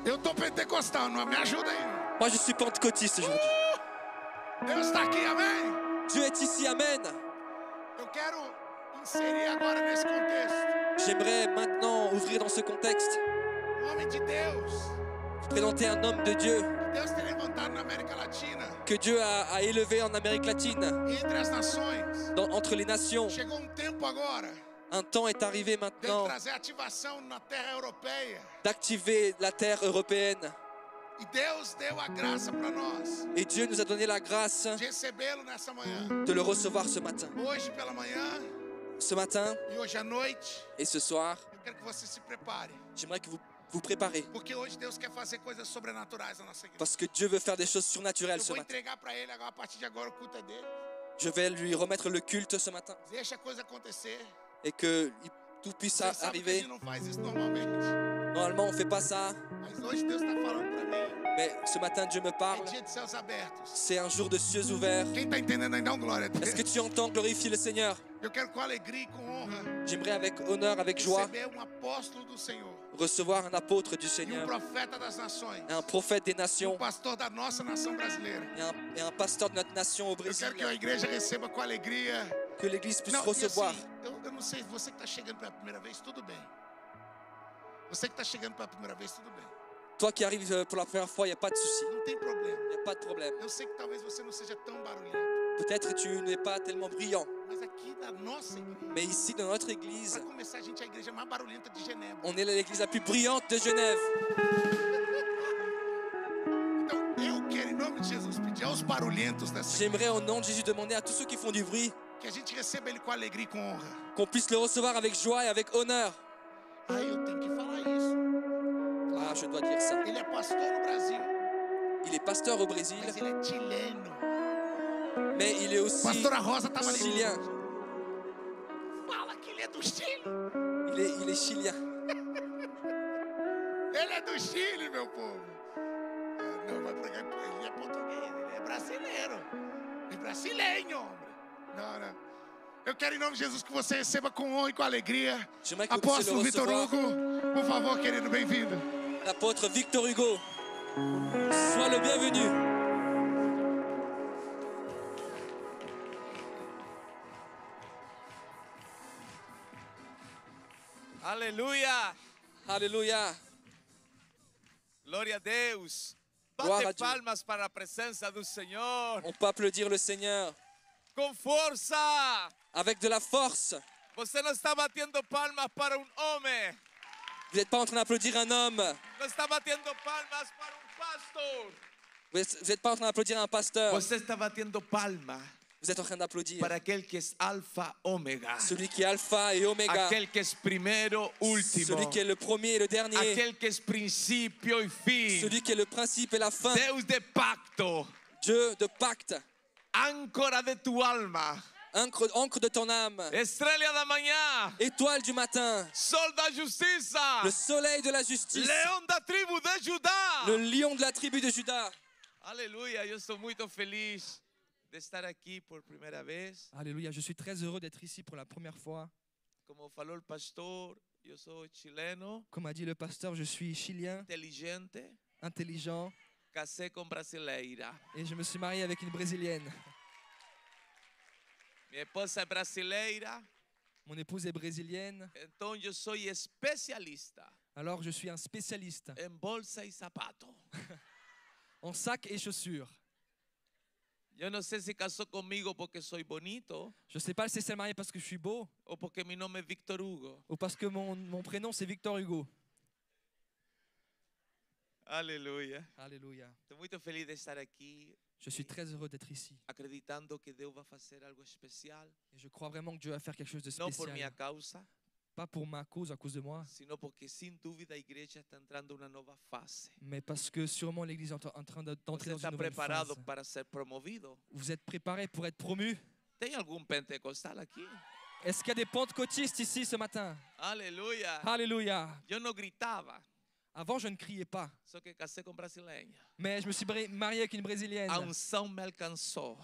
Eu tô pentecostal, não me ajuda aí. Moi, je suis pentecôtiste aujourd'hui. Deus está aqui, amém? Dieu est ici, amen. Eu quero inserir agora nesse contexto. J'aimerais maintenant ouvrir dans ce contexte, Um homem de Deus, vous présenter un homme de Dieu que Deus tem levantado na América Latina, que Dieu a élevé en Amérique latine, entre as nações. entre les nations. Chegou tempo agora Un temps est arrivé de maintenant trazer ativação na terra europeia. d'activer la terre européenne. E Deus deu a graça para nós Et Dieu nous a donné la grâce de recebê-lo nessa manhã. de le recevoir ce matin. Hoje pela manhã Ce matin e hoje à noite, et ce soir, eu quero que você se prepare, j'aimerais que vous vous préparez. porque hoje Deus quer fazer coisas sobrenaturais na nossa igreja. Parce que Dieu veut faire des choses surnaturelles Eu ce vou matin. entregar para ele agora, a partir de agora o culto é dele. Je vais lui remettre le culte ce matin Deixa a coisa acontecer. et que tout puisse Você sabe que a arriver. gente não faz isso normalmente, Normalement, on ne fait pas ça, mas hoje Deus está falando para mim. mais ce matin, Dieu me É parle. dia de céus abertos. C'est un jour de cieux ouverts. Quem está entendendo aí, dá glória a Est-ce que Deus. tu entends glorifier le Seigneur? Eu quero com alegria e com honra J'aimerais avec honneur, avec joie, receber um apóstolo do Senhor recevoir un apôtre du e um Seigneur, profeta das nações, un prophète des um nations pastor da nossa nação brasileira. et un pasteur de notre nation au Eu Brésil. quero que a igreja receba com alegria. Que l'Église puisse Não, e recevoir. assim, eu não sei, você que está chegando pela primeira vez, tudo bem. Você que está chegando pela primeira vez, tudo bem. Toi qui arrives pour la première fois, il n'y a pas de souci. Não tem problema. Il n'y a pas de problème. Eu sei que talvez você não seja tão barulhento, Peut-être tu n'es pas tellement brillant, mas aqui na nossa igreja, mais ici, dans notre Église, para começar, a gente é a igreja mais barulhenta de Genebra. on est l'Église la plus brillante de Genève. Então, eu quero, em nome de Jesus, pedir aos barulhentos dessa igreja J'aimerais au nom de Jésus demander à tous ceux qui font du bruit que a gente receba ele com alegria e com honra. qu'on puisse le recevoir avec joie et avec honneur. Ah, eu tenho que falar isso. Ah, je dois dire ça. Ele é pastor no Brasil, Il est pasteur au Brésil, mas ele é chileno. mais il est aussi Pastora Rosa estava ali. chilien. Fala que ele é do Chile. Il est chilien. Ele é do Chile, meu povo. Ah, não, vai pregar, ele é português, ele é brasileiro. É brasileiro, homem. Não. Eu quero, em nome de Jesus, que você receba com honra e com alegria. J'aimerais que vous puissiez Apóstolo le Vitor recevoir. Hugo, por favor, querido, bem-vindo. L'apôtre Victor Hugo, sois le bienvenu. Aleluia! Alléluia. Glória a Deus! Glória a Bate Deus. palmas para a presença do Senhor. On peut applaudir le Seigneur Com força! avec de la force. Você não está batendo palmas para um homem. Vous n'êtes pas en train d'applaudir un homme. Não está batendo palmas para um pastor. Vous n'êtes pas en train d'applaudir un pasteur. Você está batendo palmas Vous êtes en train d'applaudir para aquele que é alfa, ômega. celui qui est alpha et oméga. Aquele que é primeiro, último. Celui qui est le premier et le dernier. Aquele que é princípio e fim. Celui qui est le principe et la fin. Deus de pacto. Dieu de pacte. Âncora de tu alma. Encre de ton âme. Estrela da manhã. Étoile du matin. Sol da justiça. Le soleil de la justice. Leão da tribo de Judá. Le lion de la tribu de Juda. Aleluia, eu estou muito feliz de estar aqui por primeira vez. Alléluia, je suis très heureux d'être ici pour la première fois. Como falou o pastor, eu sou chileno, Comme a dit le pasteur, je suis chilien, inteligente, intelligent casei com brasileira. et je me suis marié avec une brésilienne. Minha esposa é brasileira, Mon épouse est brésilienne, então eu sou especialista alors je suis un spécialiste em bolsa e sapato. en sacs et chaussures. Eu não sei se casou comigo porque sou bonito Je ne sais pas si c'est marié parce que je suis beau ou porque meu nome é Victor Hugo. ou parce que mon prénom c'est Victor Hugo. Aleluia. Alléluia. Estou muito feliz de estar aqui, Je suis très heureux d'être ici. acreditando que Deus vai fazer algo especial, Et je crois vraiment que Dieu va faire quelque chose de não por minha spécial. causa, Pas pour ma cause, à cause de moi, sino porque sem dúvida a igreja está entrando uma nova fase. mais parce que sûrement l'Église est en train d'entrer Você dans está une nouvelle preparado phase. para ser promovido? Vous êtes préparés pour être promus? Tem algum pentecostal aqui? Est-ce qu'il y a des pentecôtistes ici ce matin? Aleluia! Alléluia. Eu não gritava, Avant, je ne criais pas, só que casei com brasileira. mais je me suis marié avec une brésilienne. A unção me alcançou.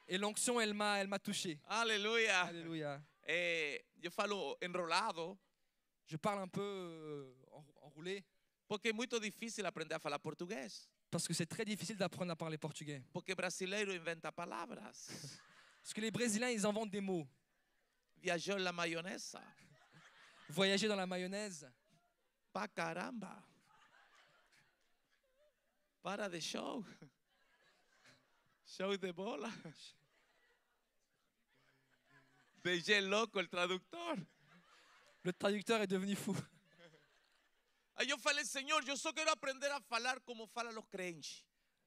Et l'onction, elle m'a touché. Aleluia! Alléluia. Eu falo enrolado Je parle un peu enroulé Porque es muy difícil aprender a falar portugués. Parce que c'est très difficile d'apprendre à parler portugais. Porque brasileiro inventa palavras. Parce que les Brésiliens, ils inventent des mots. Viajó en la mayonesa. Voyager dans la mayonnaise. Pa caramba. Para de show. Show de bola. DJ loco, el traductor. Le traducteur est devenu fou. Aí eu falei, Senhor, eu só quero aprender a falar como falam os crentes.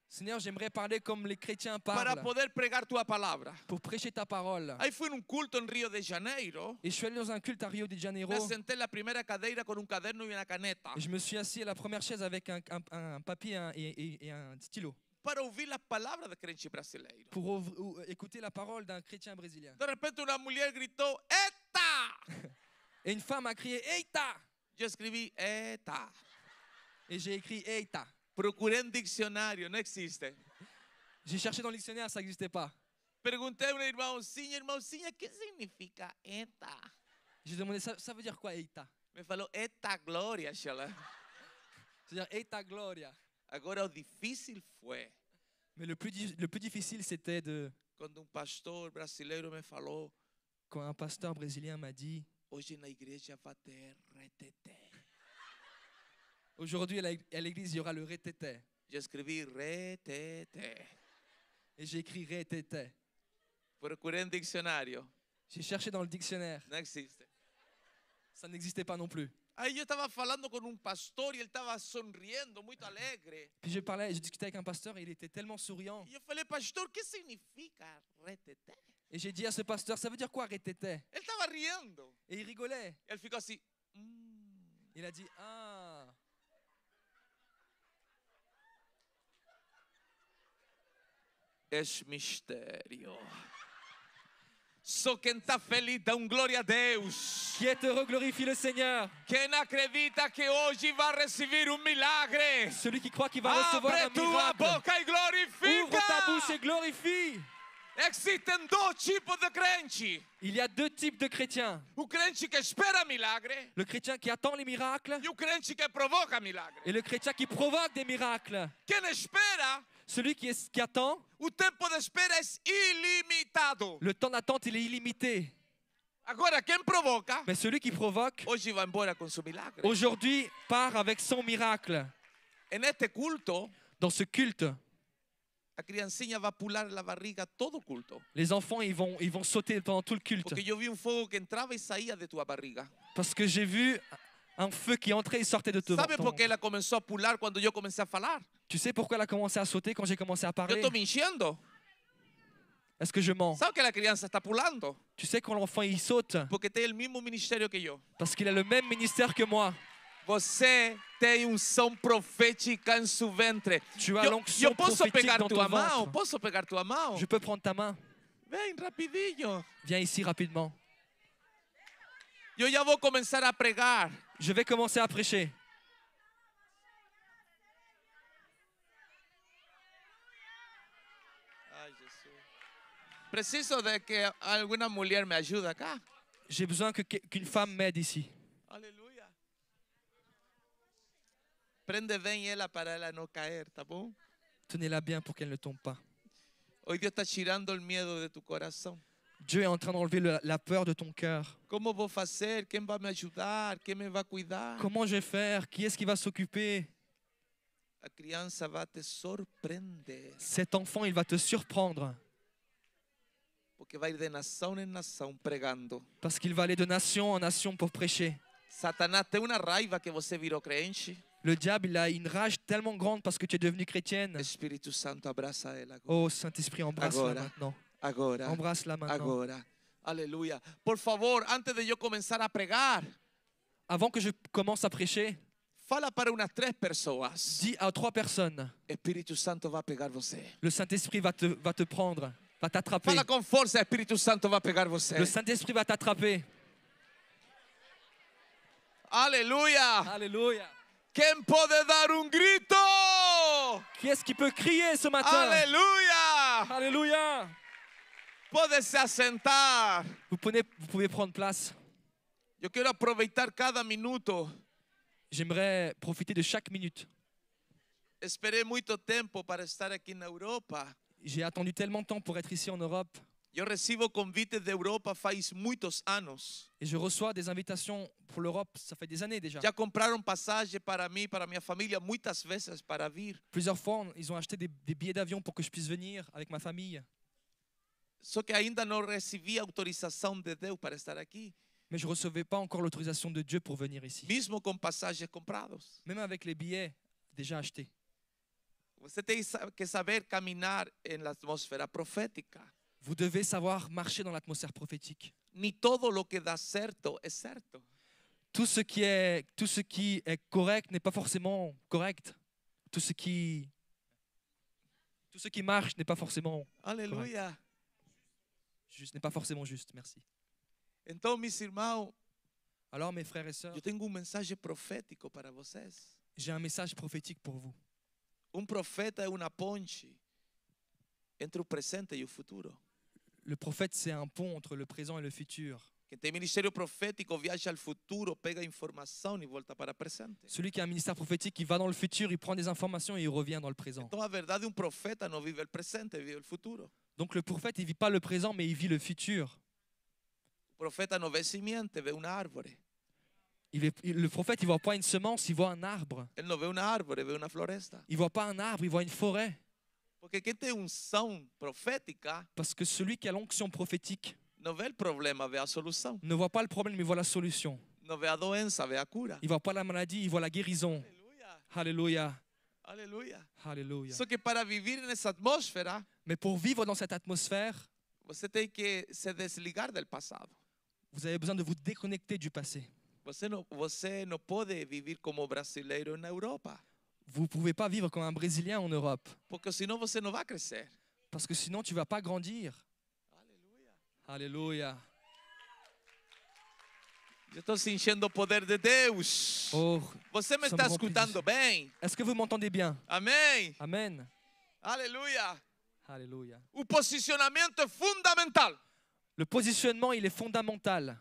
Seigneur, j'aimerais parler comme les chrétiens Para parlent. poder pregar tua palavra. Pour prêcher ta parole. Aí fui num culto em Rio de Janeiro. Et je suis allé dans un culte à Rio de Janeiro. Me senté en la primera cadeira con un caderno y una caneta. Et je me suis assis à la première chaise avec un papier et un stylo. Para ouvir las palabras de crente brasileiro. Pour écouter la parole d'un chrétien brésilien. De repente una mujer gritó, ¡Eta! Et une femme a crié Eita! Yo escribí, ¡Eta! Et j'ai écrit Eita. Procuré en diccionario, no existe. J'ai cherché dans le dictionnaire, ça n'existait pas. Pregunté a un irmãozinha, ¿qué significa ETA? J'ai demandé ça veut dire quoi Eita? Me falou, ETA glória, Xalá. C'est-à-dire Eita Gloria. Agora o difícil foi Mais le plus difficile, c'était quando pastor brasileiro me falou, quand un pasteur brésilien m'a dit hoje na igreja vai ter reteté. aujourd'hui à l'église il y aura le reteté. Yo escrevi reteté. Et j'ai écrit reteté. Procurei en diccionario, J'ai cherché dans le dictionnaire. não existe. Ça n'existait pas non plus. Aí eu estava falando com um pastor e ele estava sorrindo, muito alegre. Puis je discutais avec un pasteur et il était tellement souriant. E eu falei, pastor, o que significa reteté? Et j'ai dit à ce pasteur, ça veut dire quoi reteté? Ele estava rindo. Et il rigolait. Ele ficou assim, Il a dit ah. es mistério. Só quem está feliz dá glória a Deus. Qui est heureux glorifie le Seigneur. Quem acredita que hoje vai receber milagre. Celui qui croit qu'il va recevoir Abre un tua miracle. boca e glorifica. Ouvre ta bouche et glorifie. Existem dois tipos de crente. Il y a deux types de chrétiens. O crente que espera milagre Le chrétien qui attend les miracles e o crente que provoca milagre. et le chrétien qui provoque des miracles. Quem espera, Celui qui attend, o tempo de espera é ilimitado. le temps d'attente il est illimité. Agora, quem provoca, Mais celui qui provoque, hoje vai embora com seu milagre. aujourd'hui part avec son miracle. En este culto, Dans ce culte, a criancinha vai pular la barriga todo o culto. les enfants ils vont sauter pendant tout le culte. Porque eu vi fogo que entrava e saía de tua barriga. Parce que j'ai vu un feu qui entrait et sortait de ton Sabe por que ventre. ela começou a pular quando eu comecei a falar? Tu sais pourquoi elle a commencé à sauter quand j'ai commencé à Eu parler? estou mentindo. Est-ce que je mens? Sabe que a criança está pulando? Tu sais quand l'enfant il saute? Porque tem o mesmo ministério que eu. Parce qu'il a le même ministère que moi. Você tem unção profética em seu ventre. Tu as Eu l'onction posso prophétique pegar dans tua ton mão? ventre. Posso pegar tua mão? Je peux prendre ta main? Vem rapidinho. Viens ici rapidement. Eu já vou começar a pregar. Je vais commencer à prêcher. Ai, Jesus. Preciso de que alguma mulher me ajude acá. J'ai besoin qu'une femme m'aide ici. Aleluia. Prende bem ela para ela não cair, tá bom? Tenez-la bien pour qu'elle ne tombe pas. Hoy Dios está tirando el miedo de tu corazón. Dieu est en train d'enlever la peur de ton cœur. ¿Cómo voy a hacer? ¿Quién va a me ayudar? ¿Quién me va a cuidar? Comment je vais faire? Qui est-ce qui va s'occuper? La crianza va a te sorprender. Cet enfant, il va te surprendre. Porque va a ir de nación en nación pregando. Parce qu'il va aller de nation en nation pour prêcher. Satanás tem una raiva que você virou crente. Le diable, il a une rage tellement grande parce que tu es devenue chrétienne. Espíritu Santo abraça ela agora. Oh, Saint-Esprit, embrasse-la Agora. maintenant. Agora. Embrasse-la maintenant. Agora. Aleluya. Por favor, antes de yo comenzar a pregar, Avant que je commence à prêcher, fala para unas 3 pessoas. dis à 3 personnes, Espíritu Santo va a pegar você. le Saint-Esprit va te prendre, va t'attraper. Fala com força, Espíritu Santo va a pegar você. Le Saint-Esprit va t'attraper. Aleluya. Alléluia. ¿Quién puede dar un grito? Qui est-ce qui peut crier ce matin? Aleluya. Alléluia. Puedes sentar. Vous pouvez prendre place. Yo quiero aprovechar cada minuto J'aimerais profiter de chaque minute. Esperé muito tempo para estar aqui na Europa. J'ai attendu tellement de temps pour être ici en Europe Eu recibo convites de Europa faz muitos anos. et je reçois des invitations pour l'Europe, ça fait des années déjà. Já compraram passagem para mim, para minha família, muitas vezes para vir. Plusieurs fois, ils ont acheté des billets d'avion pour que je puisse venir avec ma famille. Só que ainda não recebi autorização de Deus para estar aqui, Mais je ne recevais pas encore l'autorisation de Dieu pour venir ici. mesmo com passagens comprados. Même avec les billets déjà achetés. Você tem que saber caminhar na atmosfera profética. Vous devez savoir marcher dans l'atmosphère prophétique. Ni todo lo que dá certo é certo. Tout ce qui est correct n'est pas forcément correct. Tout ce qui marche n'est pas forcément Aleluia. juste, n'est pas forcément juste. Merci. Então, meus irmãos, Alors mes frères et sœurs, eu tenho mensagem profético para vocês. j'ai un message prophétique pour vous. Profeta é uma ponte entre o presente e o futuro. Le prophète, c'est un pont entre le présent et le futur. Quem tem ministério profético viaja ao futuro, pega informação e volta para o presente. Celui qui a un ministère prophétique, il va dans le futur, il prend des informations et il revient dans le présent. Então, a verdade, profeta não vive o presente, vive o futuro. Donc le prophète, il vit pas le présent, mais il vit le futur. O profeta não vê semente, vê uma árvore. Le prophète, il voit pas une semence, il voit un arbre. Ele não vê uma árvore, vê uma floresta. Il voit pas un arbre, il voit une forêt. Porque quem tem unção profética Parce que celui qui a l'onction prophétique não vê o problema, vê a solução. ne voit pas le problème, mais il voit la solution. Não vê a doença, vê a cura. Il voit pas la maladie, il voit la guérison. Aleluia. Alléluia. Aleluia. Alléluia. Só que para viver nessa atmosfera, Mais pour vivre dans cette atmosphère, você tem que se desligar do passado. vous avez besoin de vous déconnecter du passé. Você não pode viver como brasileiro na Europa. Vous ne pouvez pas vivre comme un Brésilien en Europe. Porque senão você não vai crescer. Parce que sinon, tu ne vas pas grandir. Alléluia. Eu estou sentindo o poder de Deus. Oh, Você me somos está remplis escutando bem? est-ce que vous m'entendez bien? Amém? Amen. Aleluia. Alléluia. O posicionamento é fundamental. Le positionnement, il est fondamental.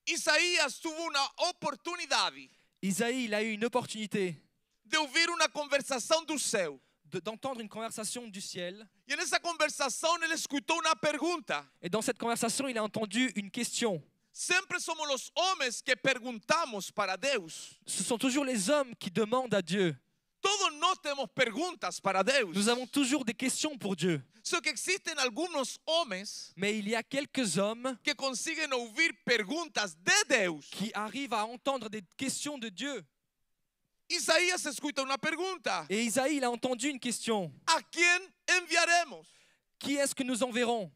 Isaías tuvo uma oportunidade Isaïe, il a eu une opportunité de ouvir uma conversação do céu. d'entendre une conversation du ciel. E nessa conversação ele escutou uma pergunta. Et dans cette conversation, il a entendu une question. Sempre somos os homens que perguntamos para Deus. Ce sont toujours les hommes qui demandent à Dieu. Todos nós temos perguntas para Deus. Nous avons toujours des questions pour Dieu. Só que existem alguns homens Mais il y a quelques hommes que conseguem ouvir perguntas de Deus. qui arrivent à entendre des questions de Dieu. Isaías escuta uma pergunta. Et Isaïe, il a entendu une question. ¿A quién enviaremos? Qui est-ce que nous enverrons?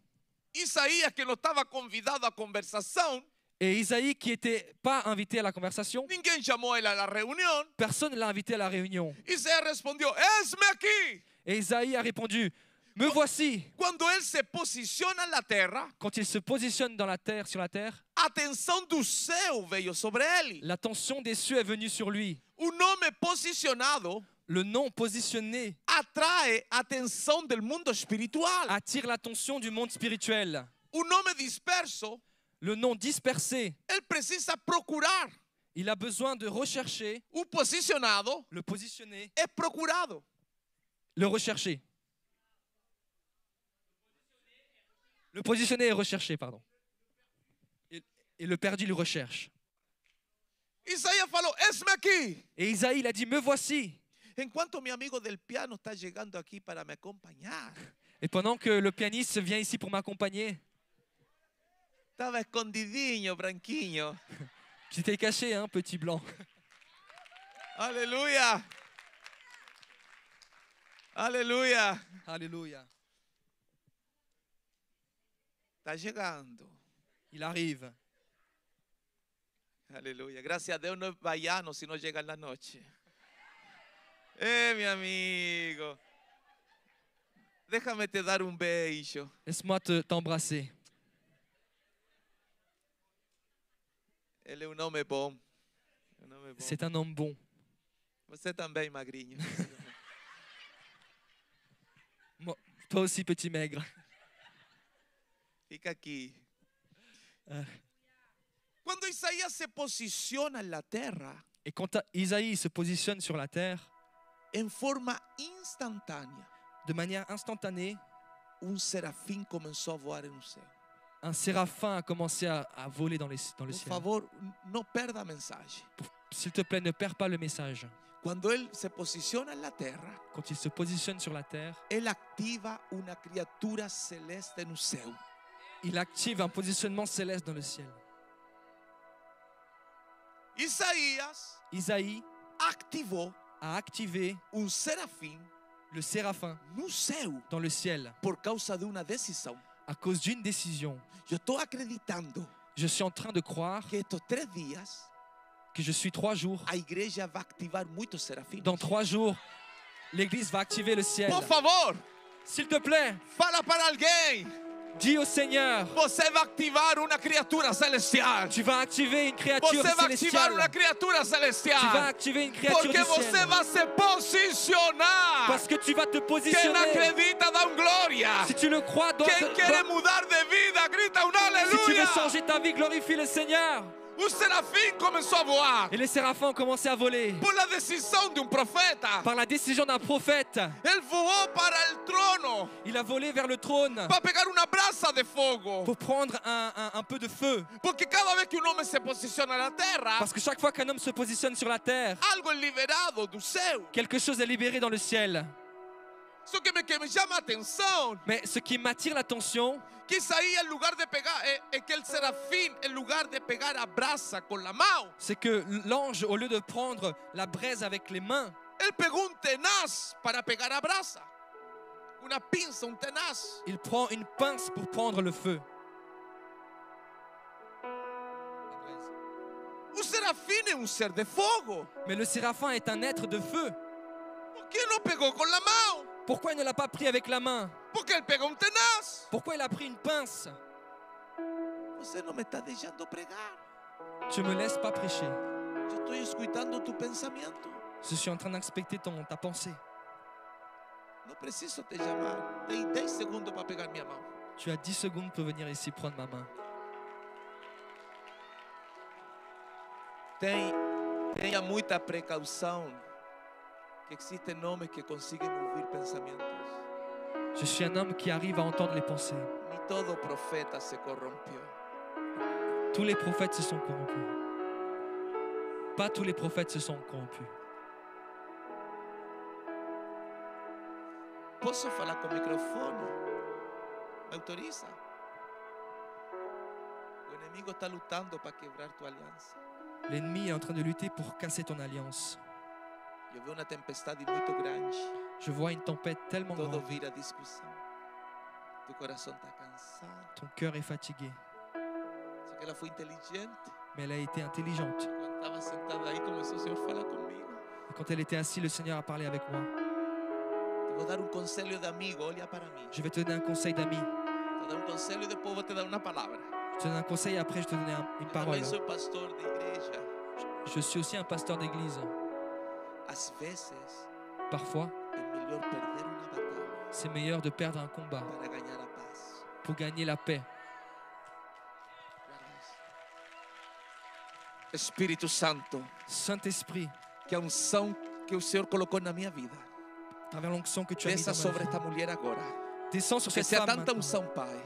Isaías, que não estava convidado à conversação, Et Isaïe, qui n'était pas invité à la conversation, ninguém chamou ele à reunião. personne ne l'a invité à la réunion. Isaías respondeu: Eis-me aqui. Et Isaïe a répondu, me voici. Quando ele se posiciona na terra, Quand il se positionne dans la terre, sur la terre, a atenção do céu veio sobre ele. l'attention des cieux est venue sur lui. O nome posicionado Le nom positionné atrai a atenção do mundo espiritual. attire l'attention du monde spirituel. O nome disperso, Le nom dispersé, ele precisa procurar. il a besoin de rechercher. O posicionado Le positionné, é procurado. le rechercher. Le positionné est recherché, pardon. Et le perdu le recherche. Isaías falou: Eis-me aqui. Et Isaïe, il a dit, me voici. Enquanto meu amigo del piano está chegando aqui para me acompanhar, Et pendant que le pianiste vient ici pour m'accompagner, estava escondidinho, branquinho. j'étais caché, hein, petit blanc. Aleluia. Aleluia. Alléluia. Está chegando. Il arrive. Aleluia. Graças a Deus não é baiano se não chega na noite. Meu amigo. Déjame te dar um beijo. Laisse-moi t'embrasser. Ele é um nome bom. Um nome bom. C'est un homme bon. Você também, magrinho. Toi aussi, petit maigre. Fica aqui. Ah. Quando Isaías se posiciona na terra, Et quand Isaïe se positionne sur la terre, en forma instantánea, de manière instantanée, un serafín comenzó a volar en el cielo. un séraphin a commencé à voler dans le Por ciel. favor, no perda mensaje. S'il te plaît, ne perds pas le message. Cuando Él se posiciona en la tierra, Quand il se positionne sur la terre, Él activa una criatura celeste en el cielo. il active un positionnement céleste dans le ciel. Isaías Isaïe activó a activé un serafín le séraphin no céu dans le ciel por causa de una decisión. à cause d'une décision. Yo estoy acreditando Je suis en train de croire que estos 3 días que je suis 3 jours. a igreja va a activar muchos serafines. Dans 3 jours, l'Église va activer le ciel. Por favor, S'il te plaît, fala para alguien. dis au Seigneur, Você vai activar una criatura celestial. tu vas activer une créature Você vai activar célestiale. una criatura Tu vas celestial. activer une créature Porque du você ciel. vai se posicionar. Parce que tu vas te Quem positionner. acredita dá gloria. Si tu le crois, Quem quiere mudar de vida, grita un si tu veux aleluya. changer ta vie, glorifie le Seigneur. Un serafín comenzó a voar Et les séraphins ont commencé à voler. por la decisión de un profeta. Par la décision d'un prophète, Él voló para el trono il a volé vers le trône para pegar una brasa de fuego. pour prendre un peu de feu. Porque cada vez que un hombre se posiciona en la tierra, Parce que chaque fois qu'un homme se positionne sur la terre, algo es liberado do céu. quelque chose est libéré dans le ciel. Eso que me llama la atención, Mais ce qui m'attire l'attention, que Isaías en lugar de pegar, es que el serafín en lugar de pegar a brasa con la mano, c'est que l'ange, au lieu de prendre la braise avec les mains, él pegó un tenaz para pegar a brasa. Una pinza, un tenaz. il prend une pince pour prendre le feu. Un serafín es un ser de fuego. Mais le séraphin est un être de feu. ¿Por qué no pegó con la mano? Pourquoi il ne l'a pas pris avec la main? Porque él pegó un tenaz. Pourquoi il a pris une pince? Você no me está dejando pregar. Tu me laisses pas prêcher. Yo estoy escuchando tu pensamiento. Je suis en train d'inspecter ta pensée. No preciso te llamar. Tem 10 segundos para pegar mi mano. Tu as 10 secondes pour venir ici prendre ma main. Tenha muita precaução, que existem homens que conseguem ouvir pensamentos. Je suis un homme qui arrive à entendre les pensées. Ni todo profeta se corrompió. Tous les prophètes se sont corrompus. Pas tous les prophètes se sont corrompus. Posso falar com o microfone? Me autoriza? O inimigo está lutando para quebrar tu aliança. L'ennemi est en train de lutter pour casser ton alliance. Eu vejo uma tempestade muito grande. Je vois une tempête tellement Todo grande. vira discussão. Tu coração está cansado. Ton cœur est fatigué. Só que ela foi inteligente. Mais elle a été intelligente. Quando estava sentada aí, começou o Senhor a falar comigo. Et quand elle était assise, le Seigneur a parlé avec moi. Te vou dar um conselho de amigo, olha para mim. Je vais te donner un conseil d'ami. Te vou dar um conselho e depois vou te dar uma palavra. Je te donne un conseil et après je te donne une Eu parole. também sou pastor de igreja. Je suis aussi un pasteur d'église. Às vezes Parfois, é melhor perder uma batalha c'est meilleur de perdre un combat para ganhar a paz. pour gagner la paix. Espírito Santo, Saint-Esprit, que a unção que o Senhor colocou na minha vida, à travers l'onction que tu as mis desça dans ma sobre vie, esta mulher agora. descends sur Que cette seja femme tanta maintenant. unção, Pai.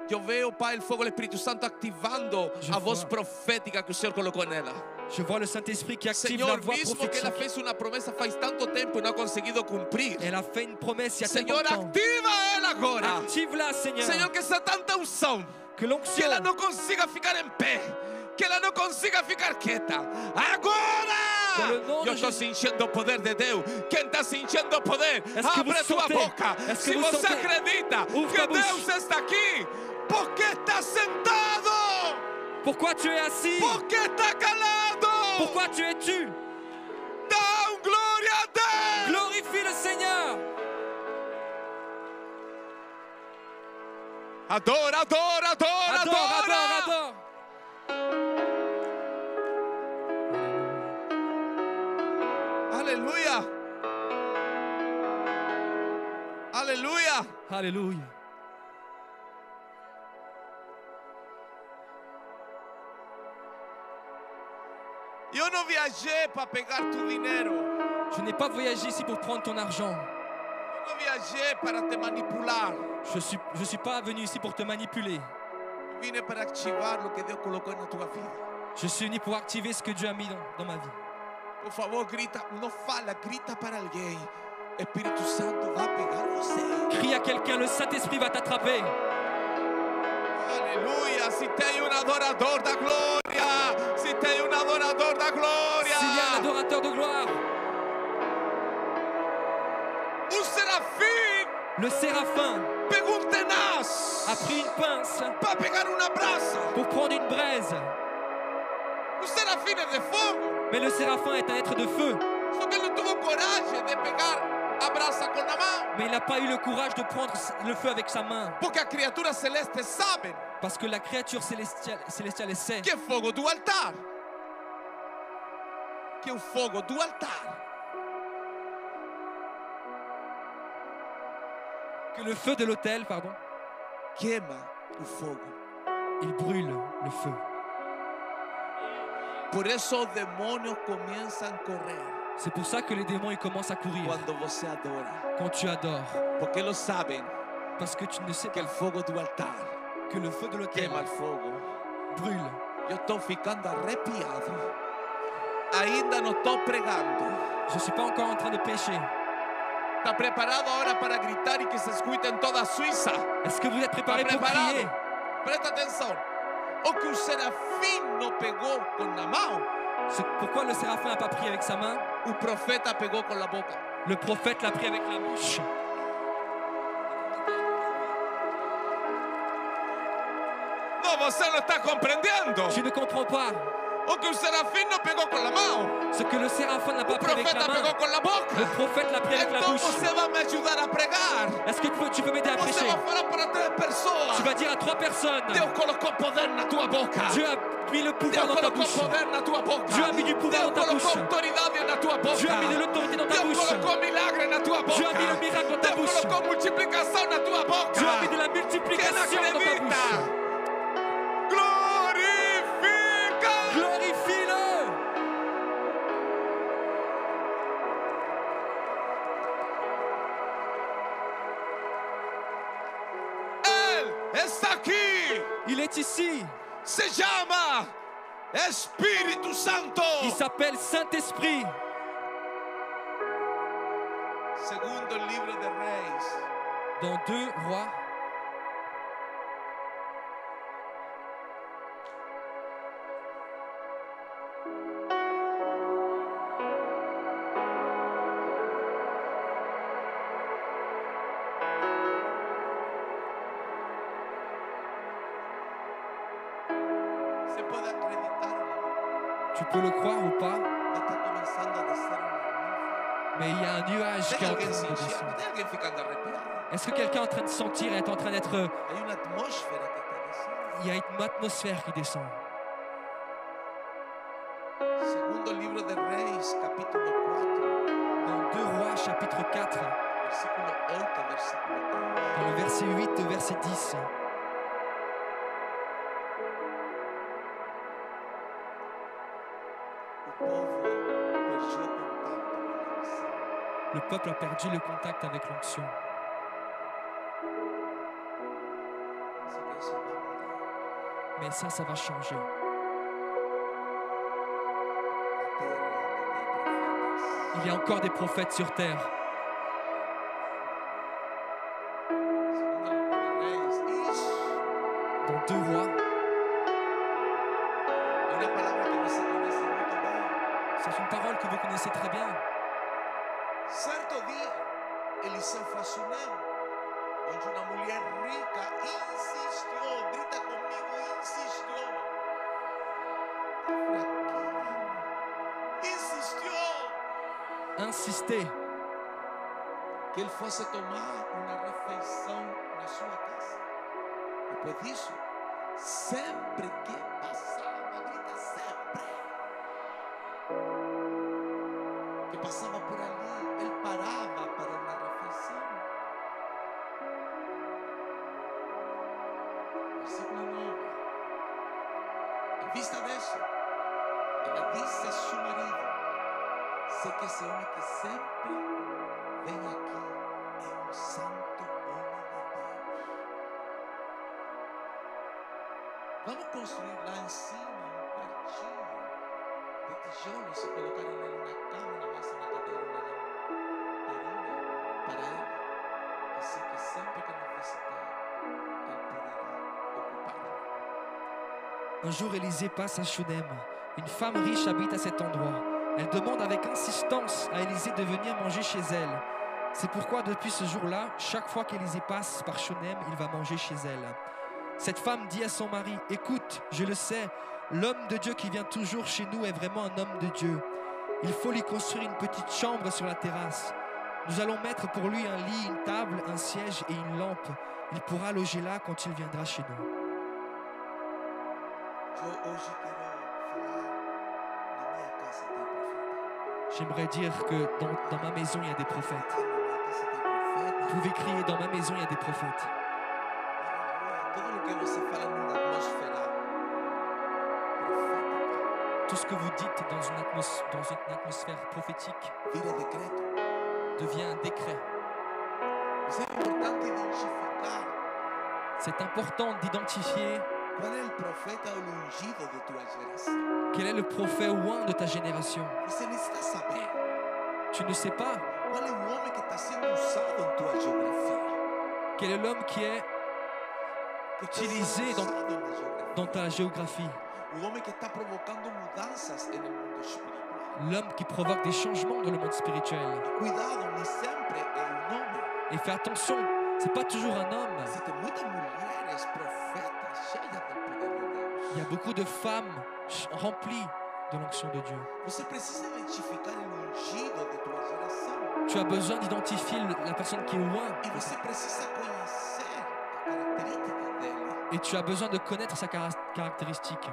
Eu vejo, Pai, o fogo do Espírito Santo ativando Je a voz vois. profética que o Senhor colocou nela. Je vois le Saint-Esprit qui active la Senhor, voix mesmo que ela prophétique. fez uma promessa faz tanto tempo e não ha conseguido cumprir. Elle a fait une promesse il y a tellement Senhor, de temps. activa ela agora. Active-la, Seigneur. Senhor, que seja tanta unção Que que l'onction, ela não consiga ficar em pé, que ela não consiga ficar quieta. Agora! Dans le nom de Eu estou Jésus. sentindo o poder de Deus. Quem está sentindo o poder, Est-ce que abre vous tua sentez? boca. Est-ce que Se vous você sentez? acredita Ouvre que ta bouche. Deus está aqui, por que está sentado? pourquoi tu es assis? Por que está calado? Pourquoi tu es tu? Dá glória a Deus. Glorifie le Seigneur. Adora, adora, adora, Adore, adora. adore, adore. Aleluia. Aleluia. Alléluia. Yo no viajé para pegar tu dinero. Je n'ai pas voyagé ici pour prendre ton argent. Yo no viajé para te manipular. Je suis pas venu ici pour te manipuler. Vine para activar lo que Dios colocó en tu vida. Je suis venu pour activer ce que Dieu a mis dans ma vie. Por favor, grita, no fala, grita para alguien. Espíritu Santo va a pegar você. Crie à quelqu'un, le Saint-Esprit va t'attraper. Aleluia. Se tem um adorador da glória. Se tem um adorador da glória. S'il y a un adorateur de gloire, O serafim le séraphin pegou um tenaz a pris une pince para pegar uma brasa. pour prendre une braise. O serafim é de fogo. Mais le séraphin est un être de feu. Só que ele não teve coragem de pegar a brasa com a mão. Mais il n'a pas eu le courage de prendre le feu avec sa main. Porque as criaturas celestes sabem Parce que la créature célestiale sait que é fogo do altar. Que é o fogo do altar. que le feu de l'autel, Queima o fogo. il brûle le feu. Por isso os demônios começam a correr C'est pour ça que les démons ils commencent à courir quando você adora. quand tu adores. Porque eles sabem Parce que tu ne sais que pas o fogo do altar que le feu de l'autel queima o fogo. brûle. Eu estou ficando arrepiado. Ainda não estou pregando. Je ne suis pas encore en train de pécher. Está preparado agora para gritar e que se escute em toda a Suíça? Est-ce que vous êtes préparés Está pour preparado? prier? Presta atenção. O que o serafim não pegou com a mão, Pourquoi le séraphin n'a pas pris avec sa main? o profeta pegou com a boca. Le prophète l'a pris avec la bouche. Não, você não está compreendendo. Tu ne comprends pas. O que o serafim não pegou com a mão, Ce que le séraphin n'a o pas pris avec la profeta pegou main, com a boca. le prophète l'a pris avec la Então bouche. você vai me ajudar a pregar. Est-ce que tu peux m'aider à Você prêcher? vai falar para 3 pessoas. Tu vas dire à 3 personnes, Deus colocou poder na tua boca. Dieu a mis le pouvoir Deus dans ta colocou bouche. poder na tua boca. Dieu a mis du pouvoir Deus dans ta colocou bouche. autoridade na tua boca. Dieu a mis de l'autorité dans ta Deus bouche. colocou milagre na tua boca. Dieu a mis le miracle dans ta Deus bouche. colocou multiplicação na tua boca. Dieu a mis de la Quem multiplication dans ta acredita? bouche. Glorifica. Glorifie-le. Ele está aqui. Il est ici. Se chama Espírito Santo. Il s'appelle Saint-Esprit. Segundo o livro de Reis, Dans 2 Rois, você pode acreditar ou não? tu peux le croire ou pas, Está começando a descer uma nuvem. mais il y a un nuage qui Tem est en alguém train de sentindo? descendre. Tem alguém ficando arrepiado? Est-ce que quelqu'un est en train de sentir et est en train d'être... Hay uma atmosfera que está descendo. Il y a une atmosphère qui descend. Segundo livro de Reis, capítulo 4, Dans 2 Rois, chapitre 4, versículo 8, versículo 10. dans le verset 8 au verset 10, O povo perdeu o contato com a unção. le peuple a perdu le contact avec l'onction. Só que isso vai mudar. Mais ça va changer. A terra ainda tem profetas. Il y a encore des prophètes sur terre. Segundo livro de Reis, isso Dans 2 Rois, é uma palavra que você conhece muito bem. c'est une parole que vous connaissez très bien. Certo dia, Eliseu foi a Sunem, onde uma mulher rica insistiu, grita comigo, insistiu. Insistiu Insistez que ele fosse tomar uma refeição na sua casa. Depois disso, sempre que passava, grita sempre, que passava por ali, ele parava para uma refeição. Versículo 9. Em vista disso, ela disse a seu marido: sei que esse homem que sempre vem aqui é um santo homem de Deus. Vamos construir lá em cima um quartinho de tijolos e colocar nele uma cama, uma mesa, uma cadeira, uma lamparina para ele. Assim que sempre que nos visitar, ele poderá ocupar. Un jour, Élisée passe à Shunem. Une femme riche habite à cet endroit. Elle demande avec insistance à Élisée de venir manger chez elle. C'est pourquoi depuis ce jour-là, chaque fois qu'Élisée passe par Shunem, il va manger chez elle. Cette femme dit à son mari: « Écoute, je le sais, l'homme de Dieu qui vient toujours chez nous est vraiment un homme de Dieu. Il faut lui construire une petite chambre sur la terrasse. Nous allons mettre pour lui un lit, une table, un siège et une lampe. Il pourra loger là quand il viendra chez nous. » Hoje quero falar, na minha casa tem profeta. J'aimerais dire que dans ma maison, il y a des prophètes. Na minha casa tem profeta. Vous pouvez crier: dans ma maison, il y a des prophètes. Aleluia. Tudo o que você fala numa atmosfera profética Tout ce que vous dites dans une atmosphère prophétique vira decreto. devient un décret. Mas é importante identificar C'est important d'identifier qual é o profeta ou o ungido de tua geração. quel est le prophète ou un de ta génération. Você necessita saber Tu ne sais pas qual é o homem que está sendo usado em tua geografia. quel est l'homme qui est Que está utilisé sendo usado na geografia. dans ta géographie. O homem que está provocando mudanças no mundo espiritual. L'homme qui provoque des changements dans le monde spirituel. Cuidado, nem sempre é um homem. Et fais attention, c'est pas toujours un homme. Existem muitas mulheres profetas cheias do poder de Deus. Il y a beaucoup de femmes remplies de l'onction de Dieu. Você precisa identificar o ungido de tua geração. Tu as besoin d'identifier la personne qui est loin. E você precisa conhecer a característica dele. Et tu as besoin de connaître sa caractéristique.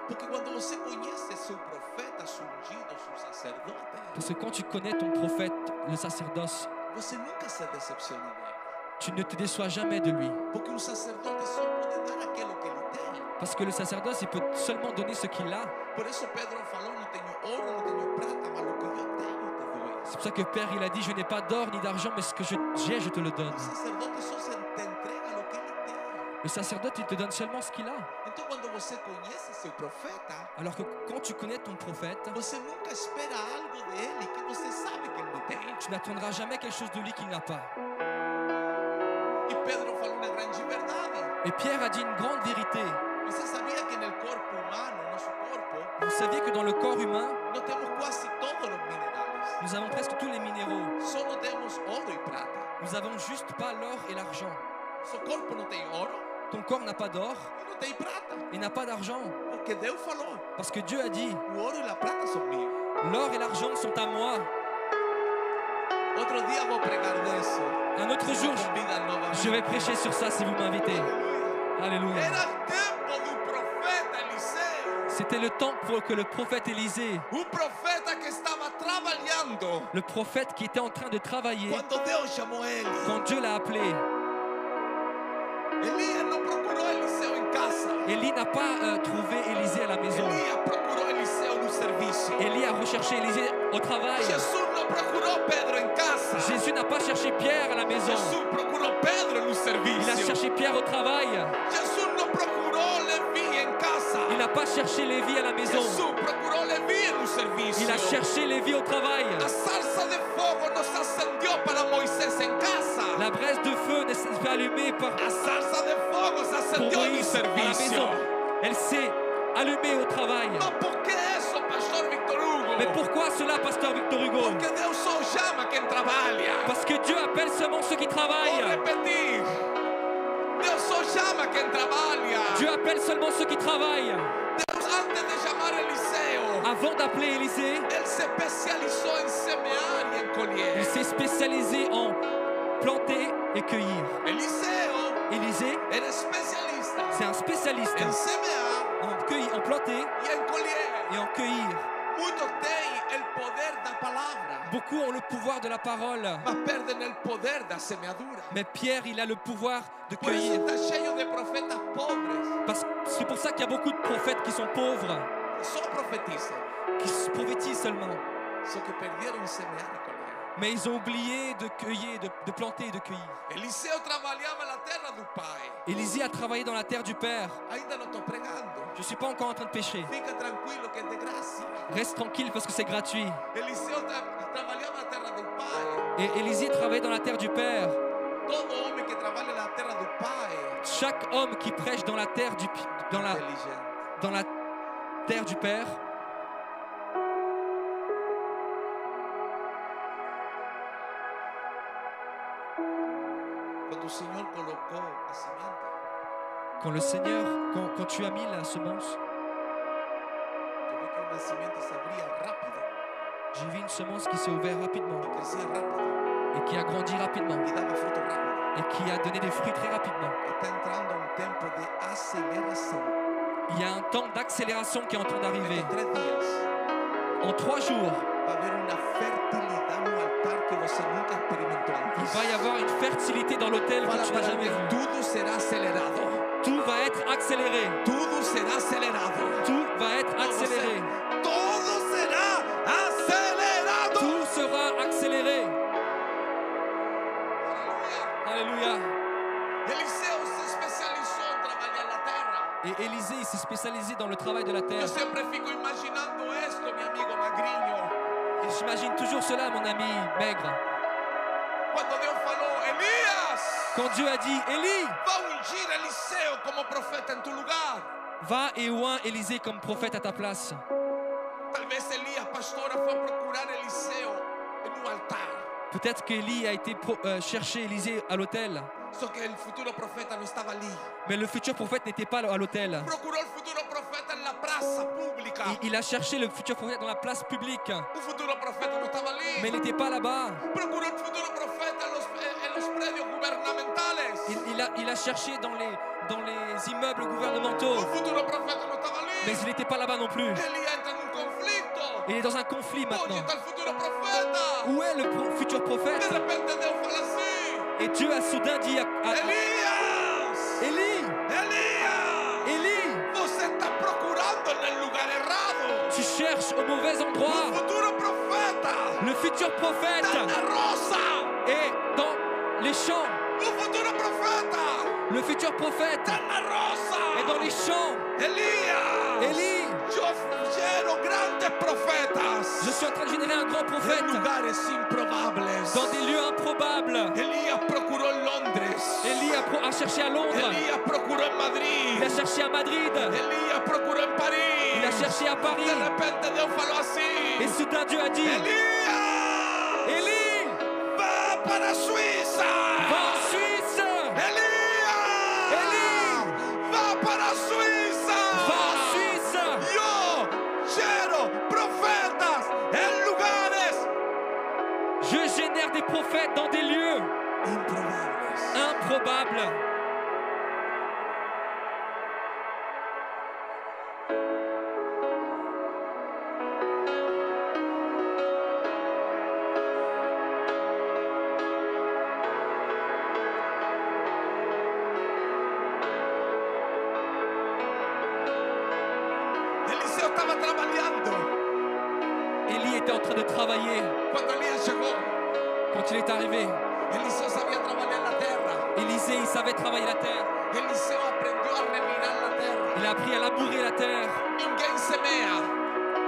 Porque quando você conhece seu profeta, seu ungido, seu sacerdote, Parce que quand tu connais ton prophète, le sacerdoce, você nunca se decepciona dele. tu ne te déçois jamais de lui. Porque um sacerdote só pode dar aquilo que ele tem. Parce que le sacerdoce, il peut seulement donner ce qu'il a. Por isso Pedro falou: não tenho ouro, não tenho prata, mas o que eu tenho te dou. C'est pour ça que Père, il a dit: je n'ai pas d'or ni d'argent, mais ce que j'ai, je te le donne. O sacerdote só te entrega o que ele tem. Le sacerdote, il te donne seulement ce qu'il a. Então, quando você conhece seu profeta, Alors que quand tu connais ton prophète, você nunca espera algo dele que você sabe que ele não tem. tu n'attendras jamais quelque chose de lui qu'il n'a pas. E Pedro falou uma grande verdade. Et Pierre a dit une grande vérité. Você sabia que no corpo humano, nosso corpo, Vous saviez que dans le corps humain, nós temos quase todos os minerais. nous avons presque tous les minéraux. Só não temos ouro e prata. Nous avons juste pas l'or et l'argent. Seu corpo não tem ouro Ton corps n'a pas d'or e não tem prata. et n'a pas d'argent. Porque Deus falou: Parce que Dieu a dit: o ouro e a prata são meus. l'or et l'argent sont à moi. Outro dia vou pregar disso. Un autre jour, Convida novamente. je vais prêcher sur ça si vous m'invitez. Alléluia. Era tempo do profeta Eliseu. C'était le temps pour que le prophète Élisée, Profeta que estava trabalhando le prophète qui était en train de travailler, quando Deus chamou ele. quand Dieu l'a appelé, Elias não procurou Eliseu em casa. Élie n'a pas trouvé Élisée à la maison. Elias procurou Eliseu no serviço. Élie a recherché Élisée au travail. Jesus não procurou Pedro em casa. Jésus n'a pas cherché Pierre à la maison. Jesus procurou Pedro no Il a serviço. cherché Pierre au travail. Jesus não procurou Levi em casa. Il n'a pas cherché Lévi à la maison. Jesus procurou Levi no serviço. Il a cherché Lévi au travail. A sarça de fogo não se acendeu para Moisés em casa. La braise de feu n'est pas allumée par A sarça de fogo se pour acendeu no Moïse à la serviço. maison. Elle s'est allumée au travail. Não, por que isso, pastor Victor Hugo? Mais pourquoi cela, pasteur Victor Hugo? Porque Deus só chama quem trabalha. Parce que Dieu appelle seulement ceux qui Vou travaillent. repetir. Deus só chama quem trabalha. Dieu appelle seulement ceux qui travaillent. Deus, antes de chamar Eliseu, Avant d'appeler Élisée, ele se especializou em semear e em il colher. s'est spécialisé en planter et cueillir. Eliseu Élisée, era especialista c'est un spécialiste em semear en planter e em colher. et en cueillir. Muitos têm o poder da palavra, Beaucoup ont le pouvoir de la parole, mas perdem o poder da semeadura. mais Pierre, il a le pouvoir de Por isso cueillir. está cheio de profetas pobres. C'est pour ça qu'il y a beaucoup de prophètes qui sont pauvres. solo profetizzano, qui prophétisent seulement. so che perdieron semeare con lei. Mais ils ont oublié de cueillir, de planter et de cueillir. Eliseo trabalhava la terra do pai. Élisée a travaillé dans la terre du Père. Ainda non sto pregando. Je ne suis pas encore en train de pécher. Fica tranquillo che è di grazia. Reste tranquille parce que c'est gratuit. Eliseo trabalhava la terra do pai. Et Élisée travaillait dans la terre du Père. Todo homem che trabalha la terra do pai Chaque homme qui prêche dans la terre intelligente. dans la terre du Père, Quando il Signore collocò la semente, quand le Seigneur, quand tu as mis la semence, io vi che una semente si apria rapido j'ai vu une semence qui s'est ouverte rapidement e crescia rapido et qui a grandi rapidement e dava frutto rapido. et qui a donné des fruits très rapidement. E sta entrando un tempo di accelerazione. Il y a un temps d'accélération qui est en train d'arriver. In 3 dias En 3 jours, va haver una fertilità no altar che você nunca experimentou il antes. va y avoir une fertilité dans l'autel que Fala tu n'as para jamais que vu. tudo será acelerado. Tout va être accéléré. Tudo será acelerado. Tout va être accéléré. Todo será acelerado. Tout sera accéléré. Aleluia. Alléluia. Eliseu se especializou em trabalhar na terra. Et Élisée, il s'est spécialisé dans le travail de la terre. Eu sempre fico imaginando esto, meu amigo magrinho. Et j'imagine toujours cela, mon ami maigre. Quando Deus falou, Elias, Quand Dieu a dit, Élie, va ungir Eliseu como profeta em tu lugar. va et oint Élisée comme prophète à ta place. Talvez Elias, pastora, foi procurar Eliseu em altar. Peut-être qu'Élie a été chercher Élisée à l'autel. Só que o futuro profeta não estava ali. Mais le futur prophète n'était pas à l'autel. Procurou o futuro profeta na praça pública. Il a cherché le futur prophète dans la place publique. O futuro profeta não estava ali. Mais il n'était pas là-bas. Procurou o futuro profeta en los predios gubernamentales. Il a cherché dans les immeubles gouvernementaux. O futuro profeta não estava ali. Mais il n'était pas là-bas non plus. Ele entra num conflito. Il est dans un conflit Onde maintenant. está o futuro profeta? Où est le futur De prophète? repente Deus fala assim: Et Dieu a soudain dit à Elias! Élie, Elias! Élie, Você está procurando no lugar errado. tu cherches au mauvais O endroit. futuro profeta Le futur prophète está na roça. est dans les champs. O futuro profeta Le futur prophète está na roça. est dans les champs. Elias! Élie, Eu gero grandes profetas je suis en train de générer un grand em prophète lugares improváveis. dans des lieux improbables. Elias procurou Londres. Élie a cherché à Londres. Elias procurou em Il Madrid. a cherché à Madrid. Elias procurou em Paris. Il a cherché à Paris. De repente Deus falou Et assim: soudain Dieu a dit, Elias! Élie, Vá para a Suíça! va en Suisse. Elias! Élie! Vá para a Suíça! Va en Suisse. Eu gero profetas em lugares Je génère des prophètes dans des lieux improváveis. improbables. Eliseu estava trabalhando. Élie était en train de travailler. Quando Elias chegou, Quand il est arrivé, Eliseu sabia trabalhar na terra. Élisée, il savait travailler la terre. Eliseu aprendeu a revirar na terra. Il a appris à labourer la terre. Ninguém semeia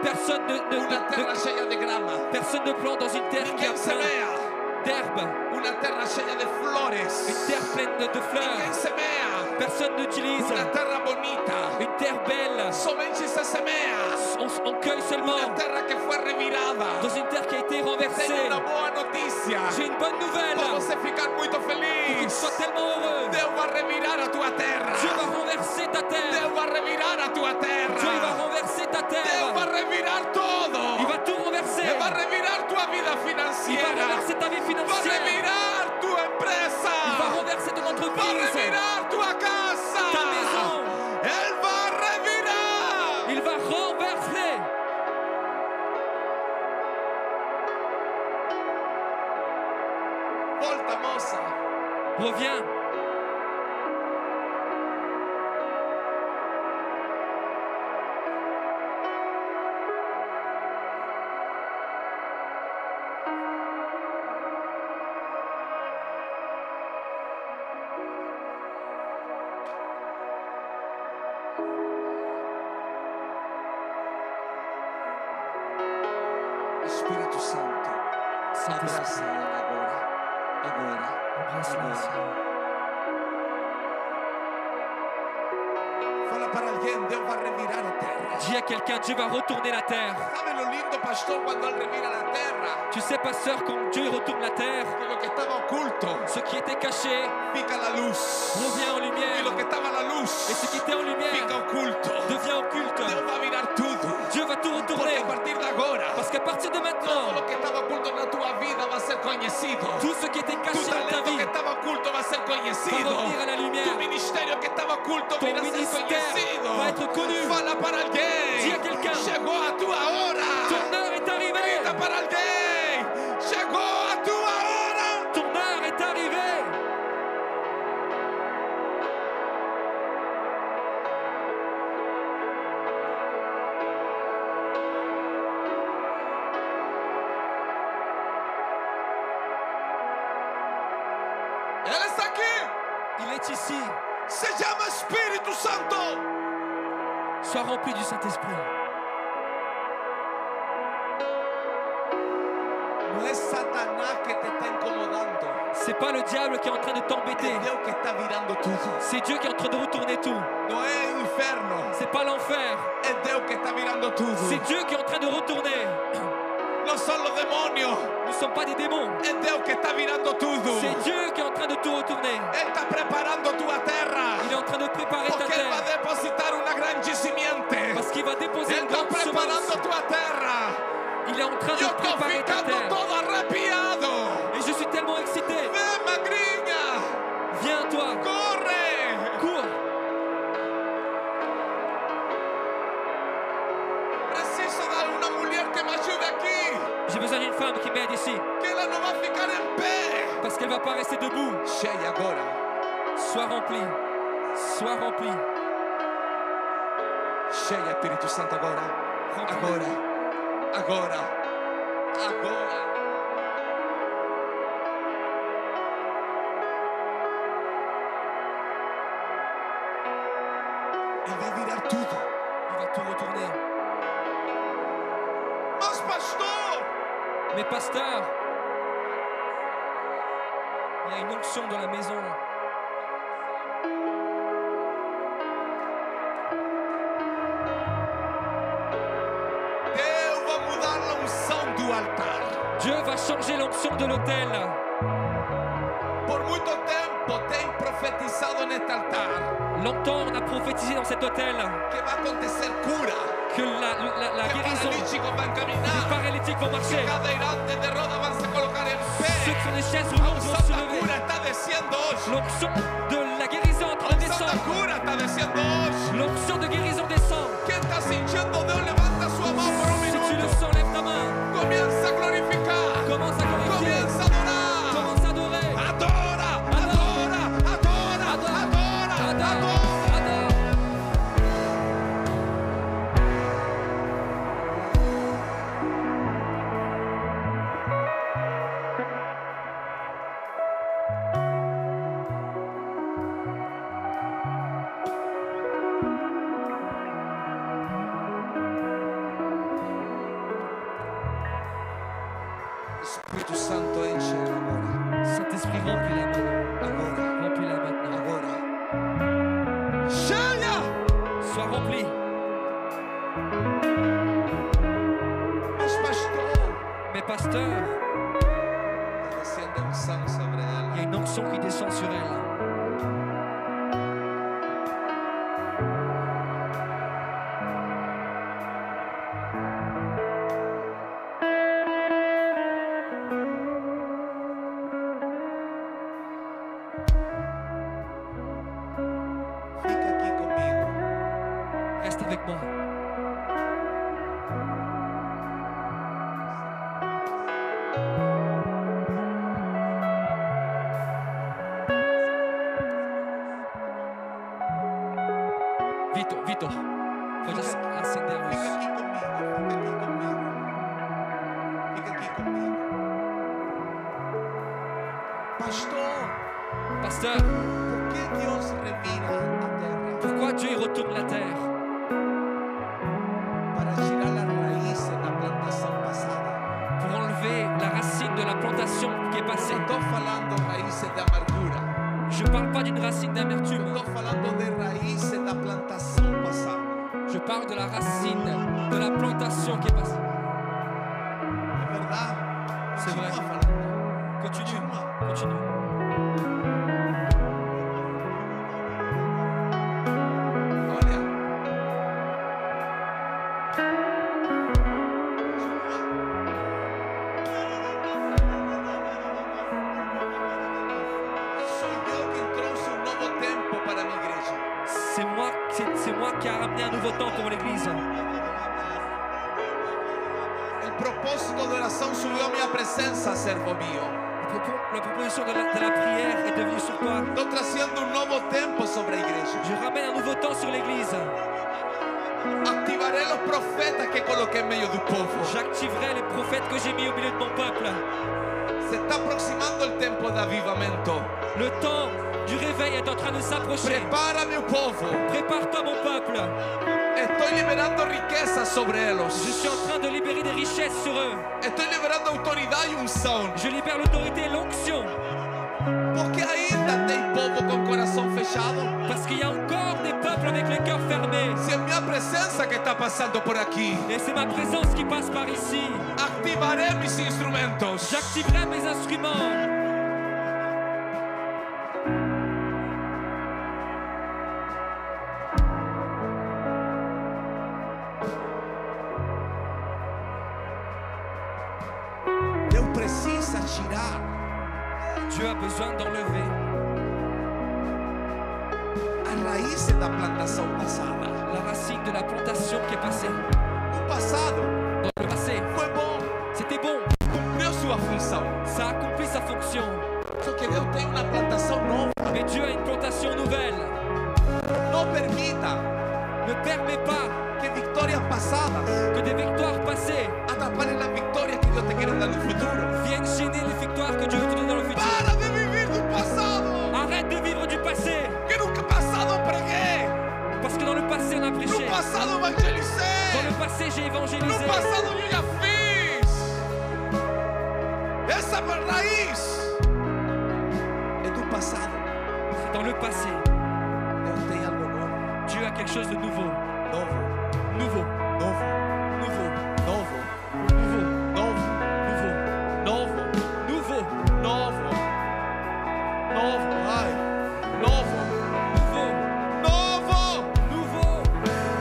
Personne uma terra cheia de grama. personne ne plante dans une terre qui a Ninguém plein semeia d'herbes. uma terra cheia de flores. Une terre pleine de Ninguém fleurs. semeia Personne n'utilise uma terra bonita. une terre belle. Somente se semeia On cueille seulement uma terra que foi revirada. dans une terre qui a été renversée. Tenho uma boa notícia. J'ai une bonne nouvelle Para você ficar muito pour que tu feliz. sois tellement heureux. Deus vai revirar a tua terra. Dieu va renverser ta terre. Deus vai revirar a tua terra. Dieu il va renverser ta Deus terre. vai revirar todo. Il va tout renverser. Ele vai revirar tua vida Il va financeira. renverser ta vie Vai financière. revirar tua empresa. Il va renverser ton Vai entreprise. revirar tua casa. Ta maison. Ele vai revirar. Il va renverser. Volta, moça. Reviens. Saint-Esprit. Abraça ela agora. Agora. Embrasse-la, Seigneur. Fala para alguém, Deus vai revirar a terra. Dis à quelqu'un, Dieu va retourner la terre. ¿Sabe lo lindo, pastor, cuando Él revira la terra? Tu sais, pasteur, quand Dieu retourne la terre, Que lo que estaba oculto ce qui était caché pica la luz. revient en Y lumière. lo que estaba a la luz Et ce qui était en lumière pica oculto. devient occulte. Dios va a virar tudo. Dieu va tout Porque retourner. a partir de agora, Parce qu'à partir de todo maintenant, lo que estaba oculto na tua vida va a ser conhecido. tout ce qui était Tu caché dans ta talento vie que estaba oculto va a ser va conhecido. revenir à la Tu lumière. ministerio que estaba oculto Ton va a ser ministère conhecido. va être connu. Fala para Dis alguém. à quelqu'un, Chegou a tua hora. ton heure est arrivée. Grita para alguém. Chegou a tua hora. Ton heure est arrivée. Ele está aqui. Il est ici. Se chama Espírito Santo. Sois rempli du Saint-Esprit. Não é Satanás que te está incomodando. C'est pas le diable qui est en train de t'embêter. É Deus que está virando tudo. C'est Dieu qui est en train de retourner tout. Não é o inferno. C'est pas l'enfer. É Deus que está virando tudo. C'est Dieu qui est en train de retourner. Não são os demônios. Nous ne sommes pas des démons. É Deus que está virando tudo. C'est Dieu qui est en train de tout retourner. Ele está preparando tua terra. Il est en train de préparer ta Porque Ele vai terre. depositar uma grande simiente. Parce qu'il va déposer Ele une está grande preparando semence. tua terra. Il est en train Eu de estou préparer ta ficando terre. todo arrepiado. Et je suis tellement excité. Vem, magrinha. Viens, toi. Corre. Cours. Preciso de uma mulher que me ajude aqui. J'ai besoin d'une femme qui m'aide ici. Que ela não vai ficar em pé. Parce qu'elle va pas rester debout. Cheia agora. Sois rempli. Sois rempli. Cheia, Espírito Santo, agora. Rempli. Agora. Agora. Agora. Ele vai virar tudo. Il va tout retourner. Mas, pastor, Mais pasteur, il y a une onction dans la maison. Deus vai mudar a unção do altar. Dieu va changer l'onction de l'autel. Por muito tempo tem profetizado neste altar Longtemps, on a prophétisé dans cet autel que vai acontecer cura, que la que guérison, paralíticos vão les caminhar, paralytiques vont que marcher. cadeirantes de roda vão se colocar em Ceux pé. qui sont des chaises A roulantes vont unção se da lever. cura está descendo hoje. L'onction de la guérison est en A train de unção da descendre. cura está descendo hoje. L'onction de guérison descend. Quem está sentindo Deus, levanta sua mão por um Si tu le minuto. sens, lève ta main. Começa a glorificar. Commence à glorifier. Começa a adorar. Commence à adorer. Adora, adora, adora, Adore. adora, Adore. adora. Adore. Espírito Santo enche agora. Saint-Esprit, remplis-la maintenant. Agora, Remplis-la maintenant. agora. Cheia! Sois rempli. Mas pastor, Mais pasteur, está descendo unção sobre il y a ela. une onction qui descend sur elle. Fica aqui comigo. Reste avec moi. Vito, Vito, pode acender a Fica luz. aqui comigo. Fica aqui comigo. Pastor, Pasteur, por que Deus revira a terra? pourquoi Dieu il retourne la terre? Para tirar as raízes da plantação passada. Pour enlever la racine de la passé. estou falando raízes de amargura. Je ne parle pas d'une racine d'amertume. Estou falando de raízes da plantação passada. Je parle de la racine de la plantation qui est passée. É verdade? C'est vrai. Continua falando. Continue, continue. Olha. Sou eu quem trouxe um novo tempo para a minha igreja. C'est moi qui a ramené un nouveau temps pour l'église. O propósito da oração subiu a minha presença, servo mio. La proposition de la prière est devenue sur toi. Estou trazendo um novo tempo sobre a igreja. Je ramène un nouveau temps sur l'église. Activarei os profetas que coloquei em meio do povo. J'activerai les prophètes que j'ai mis au milieu de mon peuple. Se está aproximando o tempo de avivamento. Le temps du réveil est en train de s'approcher. Prepara meu povo. Prépare-toi, mon peuple. Estou liberando riqueza sobre eles. Je suis en train de libérer des richesses sur eux. Estou liberando autoridade e unção. Je libère l'autorité et l'onction. Porque ainda tem povo com coração fechado. Parce qu'il y a encore des peuples avec le cœur fermé. Se é minha presença que está passando por aqui. Et c'est ma présence qui passe par ici. Activarei mis instrumentos. J'activerai mes instruments. Deus precisa tirar Dieu a besoin d'enlever as raízes da plantação passada. la racine de la plantation qui est passée. O passado Dans le passé, foi bom, c'était bon. cumpriu sua função. Ça a accompli sa fonction. Só que Deus tem uma plantação nova. Mais Dieu a une plantation nouvelle. Não permita Ne permets pas que vitórias passadas que des victoires passées atrapalhem as vitórias que Deus te quer dar no futuro. viennent gêner les victoires que Dieu veut te donner dans le futur. Para de viver do passado. Arrête de vivre du passé. Que no passado eu preguei. Parce que dans le passé, on a No prêché. passado eu Dans evangelizei. le passé, j'ai No évangélisé. passado eu já fiz. Essa raiz é do passado. C'est dans le passé. Deus tem algo novo. Dieu a quelque chose de nouveau. Novo. Nouveau. Novo. Nouveau. Novo. Nouveau. Novo. Nouveau. Novo. Nouveau. Novo. Novo. Ai. Novo. Nouveau. Novo. Nouveau.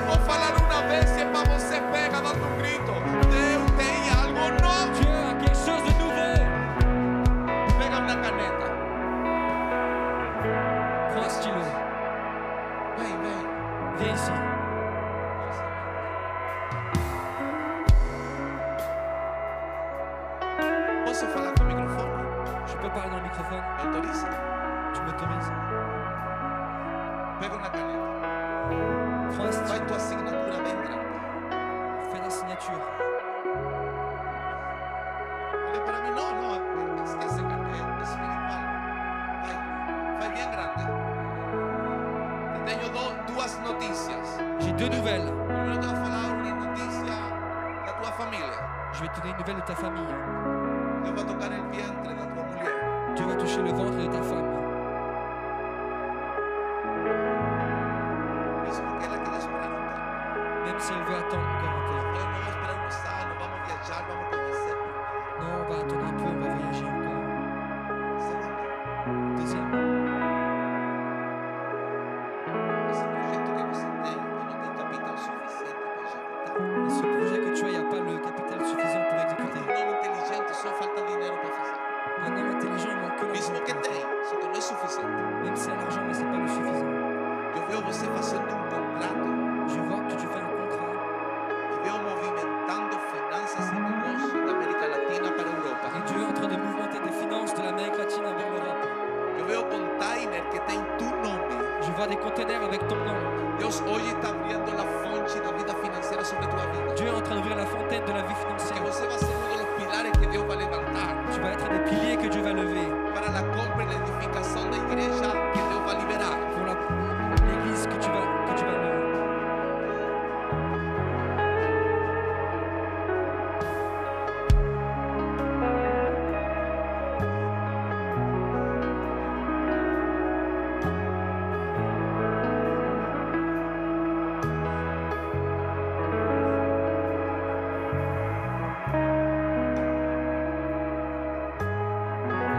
Vou falar uma vez e é para você pega, dá um grito. Deus tem algo novo. Dieu a quelque chose de nouveau. Pega uma caneta. Prends un stylo. Vem, vem. Viens ici. Posso falar com o microfone? Je peux parler dans le microphone. Autoriza? Tu m'autorises? Pega uma caneta. Prends un Faz stylo. tua assinatura bem grande. Fais la signature. Olha para mim, não. Esquece a caneta. É espiritual. Vai bem grande. Te tenho duas notícias. J'ai deux nouvelles. Primeiro te vou falar uma notícia da tua família. Je vais te donner une nouvelle de ta famille. Deus vai tocar o vientre da tua mulher. Dieu va toucher le ventre de ta femme. Mesmo que ela queira esperar um tempo. Même si elle veut attendre encore un peu. Eu não vou esperar uns anos, vamos viajar, vamos conhecer. Non, on va attendre un peu, on va voyager encore. Segundo, Deuxième, esse projeto que você tem, eu não tenho capital suficiente para executar. ce projet que tu as, il n'y a pas le capital suffisant pour exécuter. Um homem inteligente só falta dinheiro para fazer. Un homme intelligent, il manque que Mesmo que l'argent. tem, só que não é suficiente. Même si y a l'argent, mais c'est pas le suffisant. Eu vejo você fazendo um contrato Je vois que tu fais un contrat e vejo movimentando finanças e negócios da América Latina para a Europa. et Dieu est en train de mouvementer des finances de l'Amérique latine vers l'Europe. Eu vejo container que tem tu nome. Je vois des containers avec ton nom. Deus hoje está abrindo a fonte da vida financeira sobre a tua vida. Dieu est en train d'ouvrir la fontaine de la vie Que financière. você vai ser um dos pilares que Deus vai levantar Tu vas être un des piliers que Dieu va lever para a compra e a edificação da igreja que Deus vai liberar. pour l'église que tu vas lever.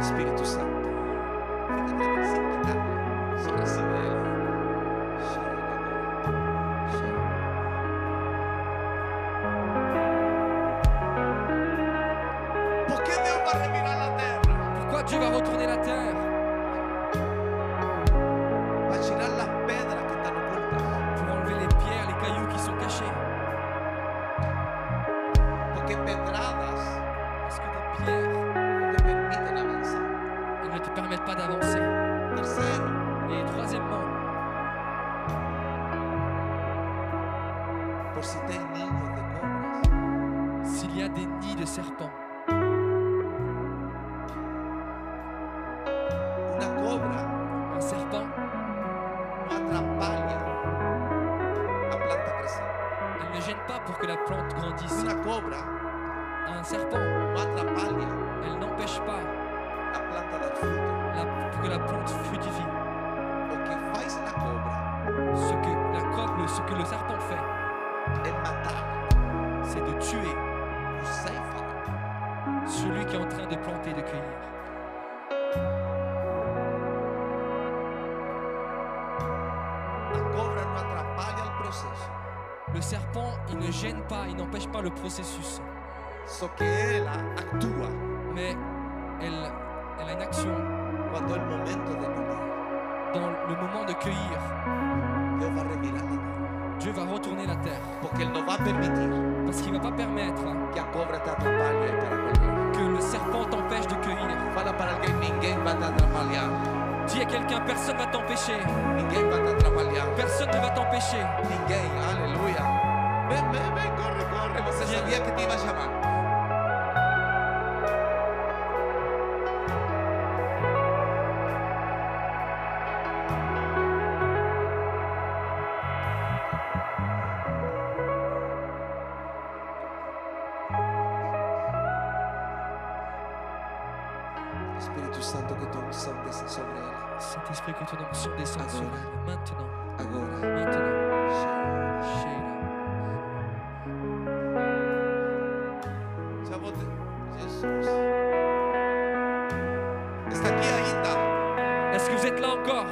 Espíritu Santo. Fíjate sin tocarlo, solo recibe Él. ¿Por qué Dios va a remirar la tierra? Pourquoi Dieu va retourner la terre? Va a girar las piedras que están ocultas. Pour enlever les pierres, les cailloux qui sont cachés. Porque pedradas Parce que des pierres, no te permiten avanzar. elles ne te permettent pas d'avancer. Tercero, Et troisièmement, por si te niños de cobras. s'il y a des nids de serpents, Una cobra un serpent, no atrapalha a planta crecer. elle ne gêne pas pour que la plante grandisse. Una cobra Un serpent, no atrapalha elle n'empêche pas a planta dar fruto. pour que la plante fructifie. O que faz la cobra Ce que le serpent fait, es matar c'est de tuer o ceifador. celui qui est en train de planter et de cueillir. La cobra no atrapalha el proceso. Le serpent, il ne gêne pas, il n'empêche pas le processus. So que ella actúa Mais elle a une action cuando el momento de comer. dans le moment de cueillir. Dios va a remirar la tierra. Dieu va retourner la terre Porque Él no va a permitir parce qu'il ne va pas permettre que a cobra te atrapalhe para comer. que le serpent t'empêche de cueillir. Fala para alguém, ninguém vai te atrapalhar. Dis à quelqu'un, personne ne va t'empêcher. Ninguém vai te atrapalhar. Personne ne va t'empêcher. Ninguém, aleluia. Vem, corre. Você Viens. sabia que te iba a chamar. Espíritu Santo, que tu unción desce sobre ela. Saint-Esprit, que ton onction descende sur Agora. elle. Maintenant. Agora. Maintenant. Sheila. Já vou ter. Jesus. Está aqui ainda. Est-ce que vous êtes là encore?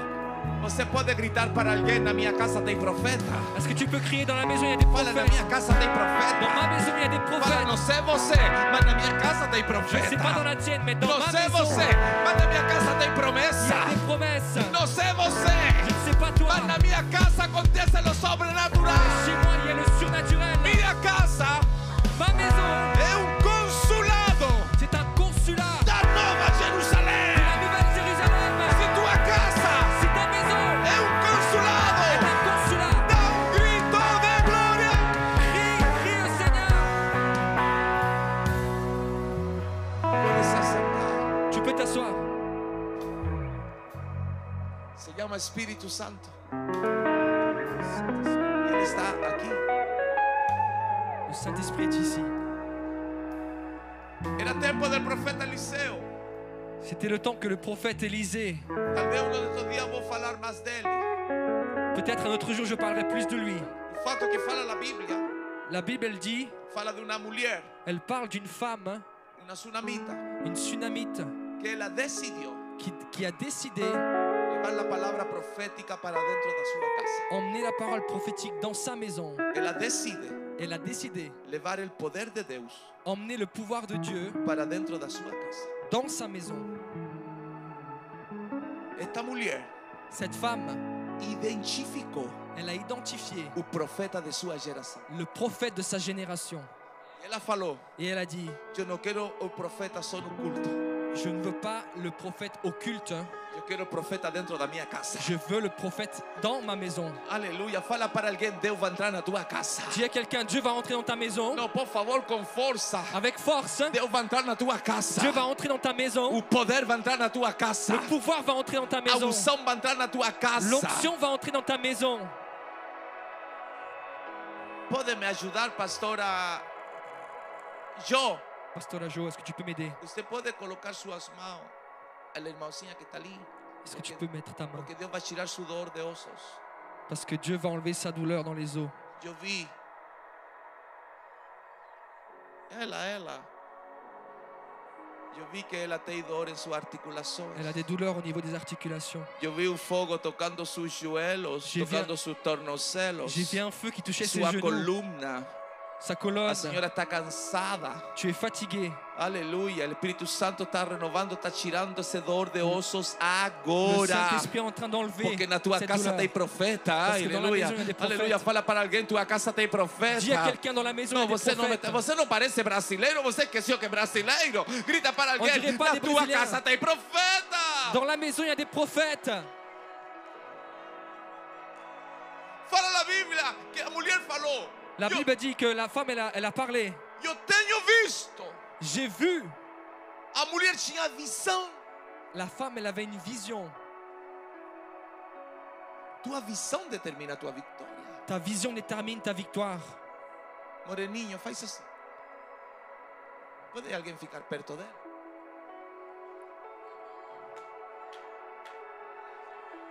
Você pode gritar para alguém, na minha casa tem profeta. Est-ce que tu peux crier dans la maison, il y a des Fala, na prophètes? minha casa tem Dans profeta. ma maison, il y a des Fala, prophètes. não sei você, mas na minha casa tem Je ne sais pas dans profeta. la tienne, mais dans Não ma sei maison, você, mas na minha casa tem il y promessa. a des promesses. Não sei você, Je ne sais pas toi, mas na minha casa acontece o sobrenatural. chez moi, il y a le surnaturel. Minha casa Ma maison, é consulado c'est un consulat da Nova de Jerusalém. la Nouvelle Jérusalem. Se tua casa Si ta maison é consulado, est un consulat, dá grito de glória. crie au Seigneur. Pode se sentar. Tu peux t'asseoir. Se chama Espírito Santo. Ele está aqui. Le Saint-Esprit est ici. Era tempo del profeta Eliseu. C'était le temps que le prophète Élisée, Talvez um desses dias vou falar mais dele. peut-être un autre jour je parlerai plus de lui. O fato que fala a Bíblia, La Bible, elle dit, fala de uma mulher, elle parle d'une femme, uma sunamita, une Sunamite, que ela decidiu qui a décidé levar a palavra profética para dentro da sua casa. d'emmener la parole prophétique dans sa maison. Ela decide Elle a décidé levar o poder de Deus d'emmener le pouvoir de Dieu para dentro da sua casa. dans sa maison. Esta mulher Cette femme, identificou elle a identifié o profeta de sua geração. le prophète de sa génération. Ela falou: Et elle a dit, eu não quero o profeta só no culto. je ne veux pas le prophète occulte, Eu quero o profeta dentro da minha casa. je veux le prophète dans ma maison. Aleluia. Fala para alguém: Deus vai entrar na tua casa. Dis à quelqu'un, Dieu va entrer dans ta maison Não, por favor, com força. avec force. Deus vai entrar na tua casa. Dieu va entrer dans ta maison. O poder vai entrar na tua casa. Le pouvoir va entrer dans ta A maison. unção vai entrar na tua casa. L'onction va entrer dans ta maison. Pode me ajudar, pastora? Jo, Pasteur Jo, est-ce que tu peux m'aider? você pode colocar suas mãos. A irmãozinha que está ali. Est-ce que tu peux mettre ta main? Porque Deus vai tirar sudor de ossos. Parce que Dieu va enlever sa douleur dans les os. Eu vi. Ela. Yo vi que ela tem dor em suas articulações. Elle a des douleurs au niveau des articulations. Eu vi o fogo tocando seus joelhos, J'ai vu tocando seus tornozelos, J'ai vu un feu qui touchait ses sua genoux, coluna. sa colonne. A senhora está cansada. Tu es fatigué. Aleluia. O Espírito Santo está renovando, está tirando esse dor de ossos Le agora. Saint-Esprit est en train d'enlever Porque na tua cette casa douleur. tem profeta. Parce que dans la Aleluia. maison, il y a des prophètes. Aleluia. Fala para alguém, tua casa tem profeta. Dis à quelqu'un dans la maison, il y Não, a des você prophètes. você não parece brasileiro, você esqueceu que é brasileiro. Grita para On dirait alguém, pas na des tua brasileiros. casa tem profeta. Dans la maison, il y a des prophètes. Fala na Bíblia que a mulher falou. La Bible dit que la femme, elle a parlé. Eu tenho visto. J'ai vu. A mulher tinha visão. La femme, elle avait une vision. Tua visão determina a tua vitória. Ta vision détermine ta victoire. Moreninho, faz assim. Pode alguém ficar perto dela?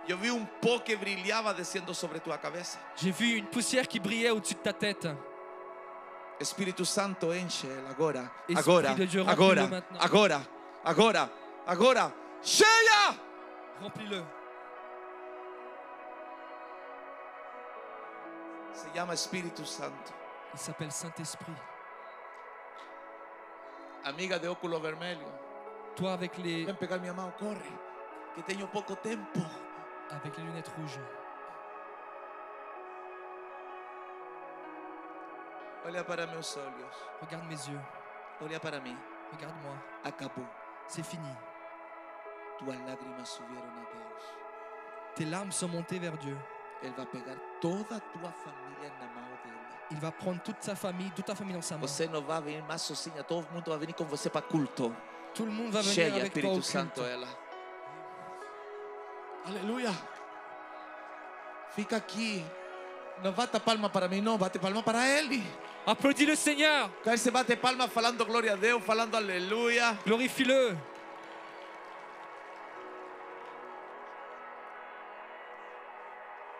Eu vi um pó que brilhava descendo sobre tua cabeça. J'ai vu une poussière qui brillait au-dessus de ta tête. Espírito Santo enche ela agora. Esprit Agora, de Dieu, agora, remplis-le maintenant. agora, agora, agora. Cheia! Remplis-le. Se chama Espírito Santo. Il s'appelle Saint-Esprit. Amiga de óculo vermelho. Toi avec les Vem pegar minha mão, corre. Que tenho pouco tempo. lunettes rouges. Olha para meus olhos. Regarde mes yeux. Olha para mim. Regarde-moi. Acabou. C'est fini. Tuas lágrimas subiram a Deus. Tes larmes sont montées vers Dieu. Ele vai pegar toda a tua família na mão dele. Il va prendre toute ta famille dans sa main. Você não vai vir mais sozinha. Todo mundo vai vir com você para culto. Tout le monde va venir Cheia, avec toi au Espírito Santo, culte. ela. Aleluia. Fica aqui. Não bata palma para mim, não. Bate palma para ele. Applaudis le Seigneur. Quando você bate palma falando glória a Deus, falando aleluia. Glorifie-le.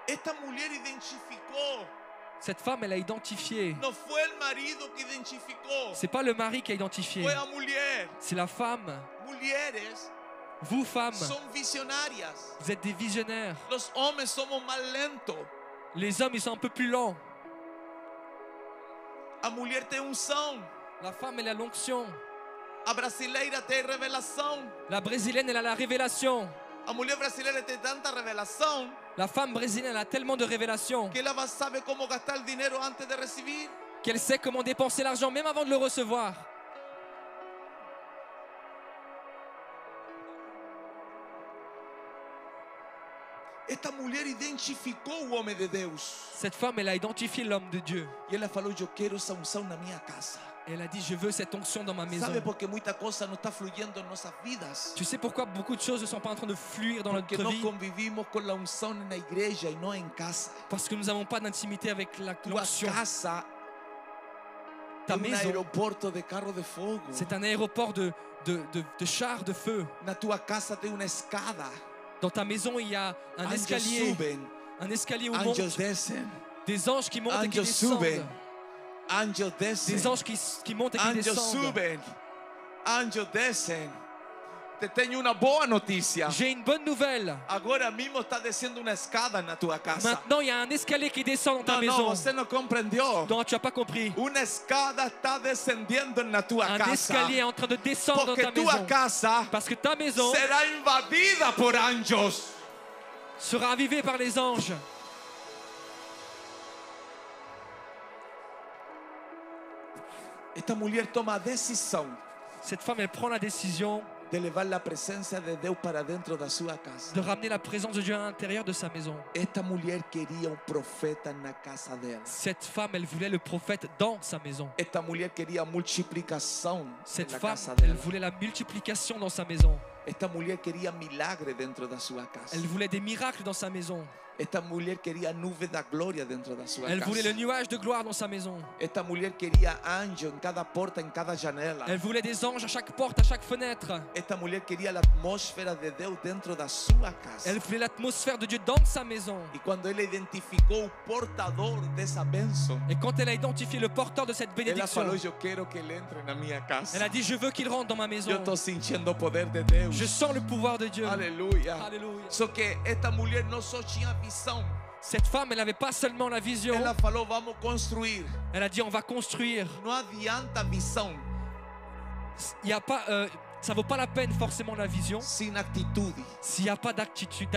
Esta mulher identificou. Cette femme, elle a identifié. Não foi o marido que identificou. C'est pas le mari qui a identifié. Foi a mulher. C'est la femme. Mulheres Vous, femmes, são visionárias. vous êtes des visionnaires. Os homens somos mais lentos. Les hommes, ils sont un peu plus lents. A mulher tem unção. La femme, elle a l'onction. A brasileira tem revelação. La brésilienne, elle a la révélation. A mulher brasileira tem tanta revelação La femme brésilienne, elle a tellement de révélation que ela sabe como gastar o dinheiro antes de receber. qu'elle sait comment dépenser l'argent même avant de le recevoir. Esta mulher identificou o homem de Deus. Cette femme, elle a identifié l'homme de Dieu. E ela falou: eu quero essa unção na minha casa. Elle a dit, je veux cette onction dans ma maison. Sabe por que muita coisa não está fluindo em nossas vidas? Tu sais pourquoi beaucoup de choses ne sont pas en train de fluir dans Porque notre não vie? convivimos com a unção na igreja e não em casa. Parce que nous n'avons pas d'intimité avec Tua l'onction. casa Ta é maison, aeroporto de carro de fogo. c'est un aéroport de chars de feu. Na tua casa tem uma escada. Dans ta maison, il y a un Anjos escalier. subem, Un escalier où anjos montent descem. des anges qui montent et qui Anjos descendent. subem, anjos descem. Des anges qui montent et qui Anjos descendent. subem, anjos descem. Te tenho uma boa notícia. J'ai une bonne nouvelle. Agora mesmo está descendo uma escada na tua casa. Maintenant, il y a un escalier qui descend dans ta Não, maison. você não compreendeu. Non, tu n'as pas compris. Uma escada está descendendo na tua Un casa. escalier est en train de descendre dans Porque ta tua maison. casa Parce que ta maison será invadida por anjos. sera avivée par les anges. Esta mulher toma a decisão Cette femme, elle prend la décision de levar a presença de Deus para dentro da sua casa. de ramener la présence de Dieu à l'intérieur de sa maison. Esta mulher queria profeta na casa dela. Cette femme, elle voulait le prophète dans sa maison. Esta mulher queria multiplicação Cette na femme, casa elle dela. voulait la multiplication dans sa maison. Esta mulher queria milagre dentro da sua casa. Elle voulait des miracles dans sa maison. Esta mulher queria nuvem da glória dentro da sua Elle casa. voulait le nuage de gloire dans sa maison. Esta mulher queria anjo em cada porta, em cada janela. Elle voulait des anges à chaque porte, à chaque fenêtre. Esta mulher queria a atmosfera de Deus dentro da sua casa. Elle voulait l'atmosphère de Dieu dans sa maison. E quando ela identificou o portador dessa bênção, Et quand elle a identifié le porteur de cette ela bénédiction, falou: eu quero que ele entre na minha casa. elle a dit, je veux qu'il rentre dans ma maison. Eu estou sentindo o poder de Deus. Je sens le pouvoir de Dieu. Aleluia. Alléluia. Só que esta mulher não só tinha visão, Cette femme, elle n'avait pas seulement la vision. ela falou: vamos construir. Elle a dit, on va construire. Não adianta visão Il y a pas, ça vaut pas la peine forcément la vision sem atitude. s'il n'y a pas d'attitude.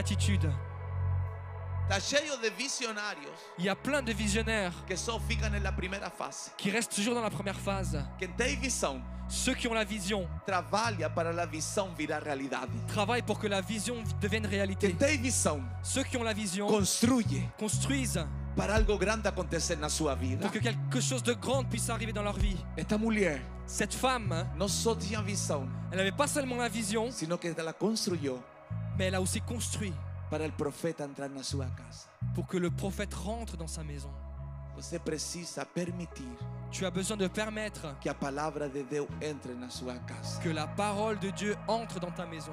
Está cheio de visionários Il y a plein de visionnaires que só ficam na primeira fase. qui restent toujours dans la première phase. Quem tem visão Ceux qui ont la vision trabalha para a visão virar realidade. travaillent pour que la vision devienne réalité. Quem tem visão Ceux qui ont la vision construye construisent para algo grande acontecer na sua vida. pour que quelque chose de grand puisse arriver dans leur vie. Esta mulher Cette femme, não só tinha visão, elle n'avait pas seulement la vision, sino que ela construiu mais elle a aussi construit para o profeta entrar na sua casa. pour que le prophète rentre dans sa maison. Você precisa permitir Tu as besoin de permettre que a palavra de Deus entre na sua casa. que la parole de Dieu entre dans ta maison.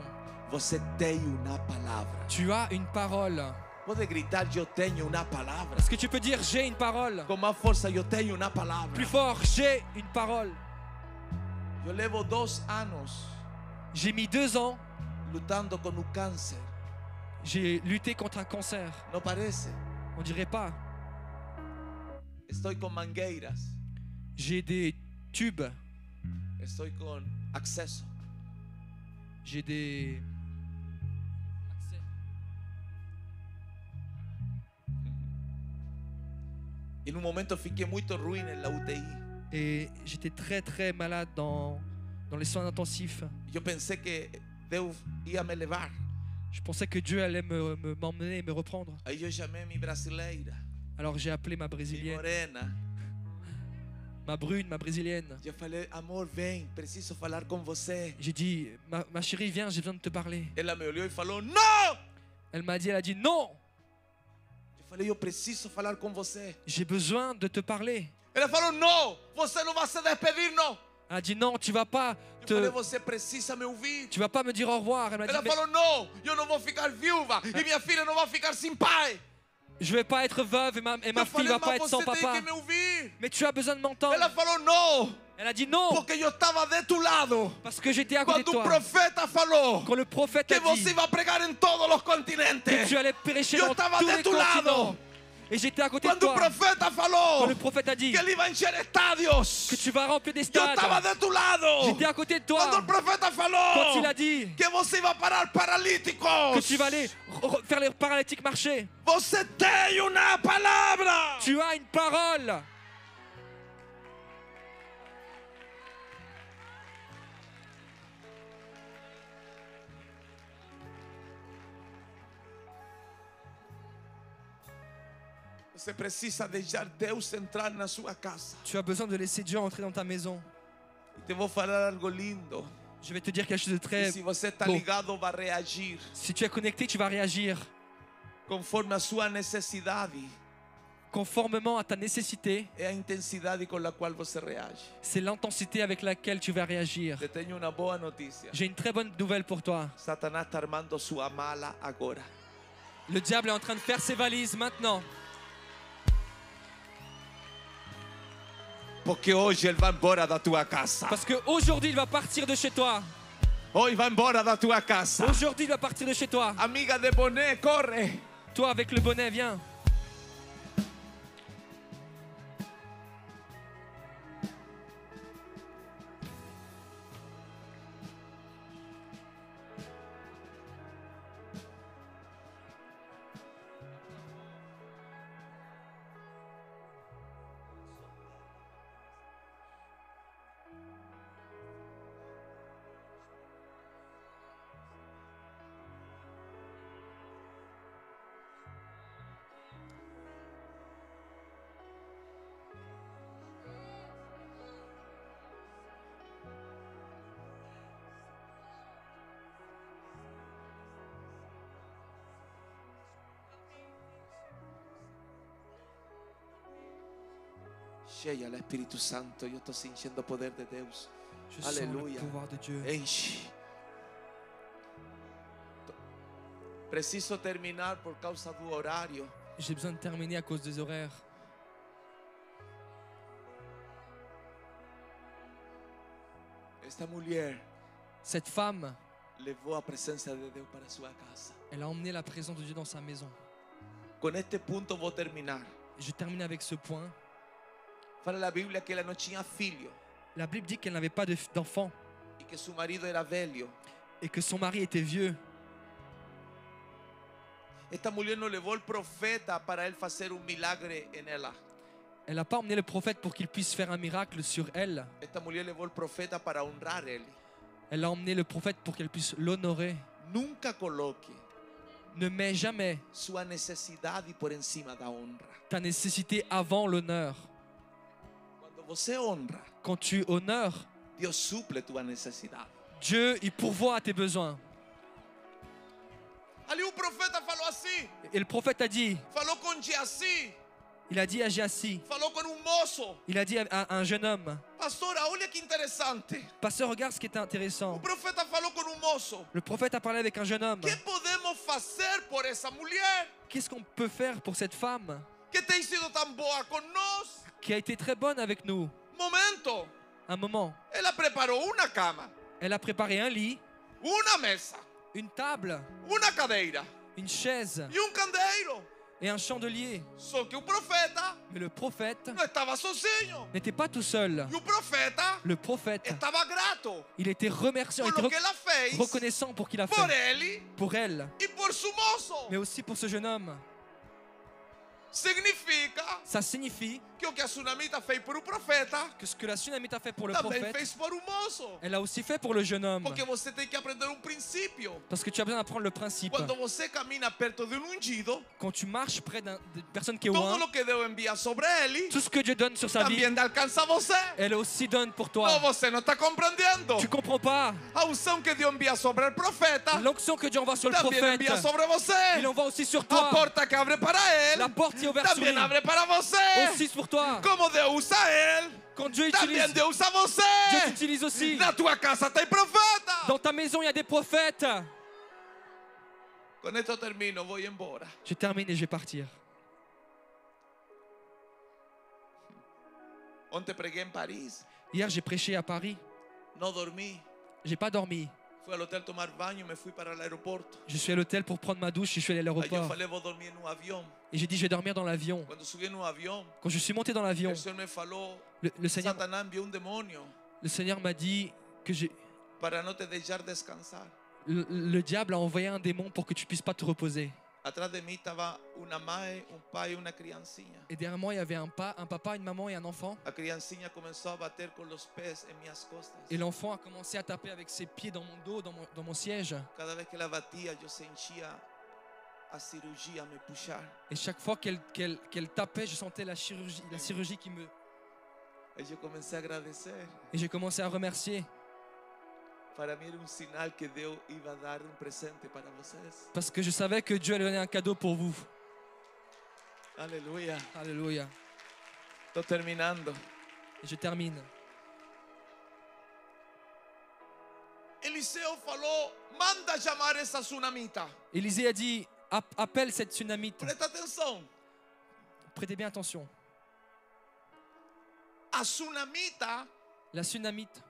Você tem uma palavra. Tu as une parole. Pode gritar: eu tenho uma palavra. Est-ce que tu peux dire j'ai une parole? Com mais força: eu tenho uma palavra. Plus fort, j'ai une parole. Eu levo 2 anos J'ai mis 2 ans, lutando com o câncer. j'ai lutté contre un cancer. Não parece? On dirait pas. Estou com mangueiras. J'ai des tubes, Estou com acesso. j'ai des... E no momento fiquei muito ruim na UTI. Et j'étais très malade dans les soins intensifs. Eu pensei que Deus ia me levar. Je pensais que Dieu allait m'emmener et me reprendre. Aí eu chamei minha brasileira, Alors j'ai appelé ma minha brésilienne, morena. ma brune, ma brésilienne. Eu falei: amor, vem, preciso falar com você. J'ai dit, ma chérie, viens, j'ai besoin de te parler. Ela me olhou e falou: não! Elle a dit, non, Eu falei: eu preciso falar com você. j'ai besoin de te parler. Ela falou: não, você não vai se despedir, não. Elle a dit, non, tu vas pas Eu falei: você precisa me ouvir. tu vas pas me dire au revoir. Elle m'a dit, Ela mais falou: não, eu não vou ficar viúva e minha filha não vai ficar sem pai. je vais pas être veuve et ma Eu fille falei: va pas mas être sans você tem papa. que me ouvir. Mais tu as besoin de m'entendre. Ela falou: não, Elle a dit non, porque eu estava de tu lado. parce que j'étais à côté de Quando o toi. profeta falou Quand le prophète que a dit você vai pregar em todos os que continentes. tu allais prêcher Eu dans estava tous de les tu lado. continents. Et j'étais à côté de Quando o toi. profeta Quand falou le prophète a dit que ele ia encher estádios, que tu vas remplir des eu stades, estava de tu lado. j'étais à côté de Quando toi. o profeta Quand falou il a dit que você vai parar que paralíticos, tu vas aller faire les paralytiques marcher, você tem uma palavra. tu as une parole. Você precisa deixar Deus entrar na sua casa. Tu as besoin de laisser Dieu entrer dans ta maison. E te vou falar algo lindo. Je vais te dire quelque chose de E très se você está beau. ligado, vai reagir Si tu es connecté, tu vas réagir conforme a sua necessidade. conformément à ta nécessité. É a intensidade com a qual você reage. C'est l'intensité avec laquelle tu vas réagir. Te tenho uma boa notícia. J'ai une très bonne nouvelle pour toi. Satanás está armando sua mala agora. Le diable est en train de faire ses valises maintenant. Porque hoje ele vai embora da tua casa. Parce qu'aujourd'hui, il va partir de chez toi. Hoje vai embora da tua casa. Aujourd'hui, il va partir de chez toi. Amiga de boné, corre. Toi, avec le bonnet, viens. Cheia, el Espíritu Santo. Yo estoy sintiendo el poder de Dios. Je sens Alléluia. le pouvoir de Dieu. Enche. Preciso terminar por causa do horário. J'ai besoin de terminer à cause des horaires. Esta mulher Cette femme, levou a presença de Deus para sua casa. elle a emmené la présence de Dieu dans sa maison. Com este ponto vou terminar. Je termine avec ce point. Fala a Bíblia que ela não tinha filho La Bible dit qu'elle n'avait pas d'enfant e que seu marido era velho. et que son mari était vieux. Esta mulher não levou o profeta para ele fazer milagre em ela. Elle n'a pas emmené le prophète pour qu'il puisse faire un miracle sur elle. Esta mulher levou o profeta para honrar ele. Elle a emmené le prophète pour qu'elle puisse l'honorer. Nunca coloque Ne mets jamais sua necessidade por encima da honra. ta nécessité avant l'honneur. Quando você honra, Quand tu honores, Deus suple tua necessidade. Dieu, il pourvoit à tes besoins. Ali o profeta falou assim, Et le prophète a dit, falou com Geazi, il a dit à Géasi, falou com moço. il a dit à un jeune homme, Pastora, olha que interessante. pasteur, regarde ce qui est O intéressant. profeta falou com moço. Le prophète a parlé avec un jeune homme. Que podemos fazer por essa mulher Qu'est-ce qu'on peut faire pour cette femme que tem sido tão boa conosco? qui a été très bonne avec nous? Momento, Un moment, ela preparou uma cama, elle a préparé un lit, uma mesa, une table, uma cadeira une chaise e candeeiro. et un chandelier. Só que o profeta Mais le prophète não estava sozinho. n'était pas tout seul. E o profeta Le prophète, estava grato il était remerciant, il por était lo que ela fez reconnaissant pour qu'il a por fait. ele Pour elle, e por su moço. mais aussi pour ce jeune homme. Significa Ça signifie que o que a Sunamita fez por o profeta que ce que la Sunamite a fait pour le também prophète, fez por o moço. elle a aussi fait pour le jeune homme. Porque você tem que aprender princípio. Parce que tu as besoin d'apprendre le principe. Quando você camina perto de ungido, Quand tu marches près d'une personne qui est todo loin, lo que Deus envia sobre ele tout ce que Dieu donne sur sa vie, também alcança você. elle aussi donne pour Não, toi. você não está compreendendo. Tu comprends pas? A unção que Deus envia sobre o profeta L'onction que Dieu envoie sur le também prophète, envia sobre il você. envoie aussi sur A toi. porta que abre para La ele porte qui est ouverte sur também lui, abre para você. aussi pour toi. Como Deus usa ele, Quand Dieu também utilise, Deus usa Dieu você. t'utilise aussi. Na tua casa tem profeta. Dans ta maison, il y a des prophètes. Com esto termino, vou embora. Je termine et je vais partir. Ontem preguei em Paris, Hier, j'ai prêché à Paris. não dormi. J'ai pas dormi. Fui ao hotel tomar banho, me fui para o aeroporto. Je suis à l'hôtel pour prendre ma douche et je suis allé à Aí eu l'aéroport. falei, vou dormir no avião. Et j'ai dit, je vais dormir dans l'avion. Quando subi no avião, Quand je suis monté dans l'avion, o Senhor me falou, le Seigneur, Satanás enviou demônio le Seigneur m'a dit que para não te deixar descansar. le diable a envoyé un démon pour que tu puisses pas te reposer. Atrás de mim estava uma mãe, pai e uma criancinha. Et derrière moi, il y avait un papa, une maman et un enfant. A criancinha começou a bater com os pés em minhas costas. Et l'enfant a commencé à taper avec ses pieds dans mon dos, dans mon siège. Cada vez que ela batia, eu sentia a cirurgia me puxar. Et chaque fois qu'elle tapait, je sentais la chirurgie qui me... Aí eu comecei a agradecer. Et j'ai commencé à remercier. Para mim era sinal que Deus ia dar presente para vocês. Parce que je savais que Dieu allait donner un cadeau pour vous. Aleluia. Alléluia. Estou terminando. Et je termine. Eliseu falou, manda chamar essa sunamita. Élisée a dit, appelle cette Sunamite. Presta atenção. Prêtez bien attention. A sunamita La Sunamite,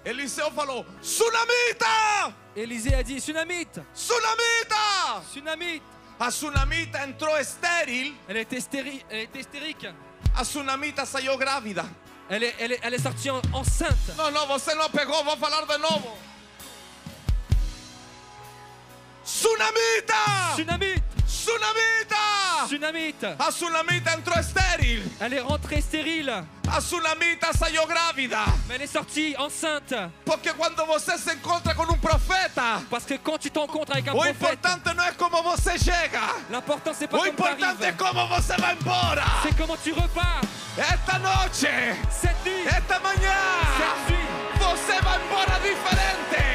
Eliseu falou, sunamita! Élisée a dit, Sunamite, Sunamita! Sunamite. A sunamita entrou estéril, Elle était hystérique. a sunamita saiu grávida. Elle est sortie enceinte. Não, você não pegou, vou falar de novo. Sunamita! Sunamite, Sunamita! Sunamite. A sunamita entrou estéril. Elle est rentrée stérile. A Tsunamita saiu grávida. Mais elle est sortie enceinte. Porque quando você se encontra com profeta, Parce que quand tu t'encontres avec un o prophète, importante não é como você chega. l'important c'est pas O comme tu importante é arrives, como você vai embora. c'est comment tu repars. Esta noite, Cette nuit, esta manhã, cette nuit, você vai embora diferente.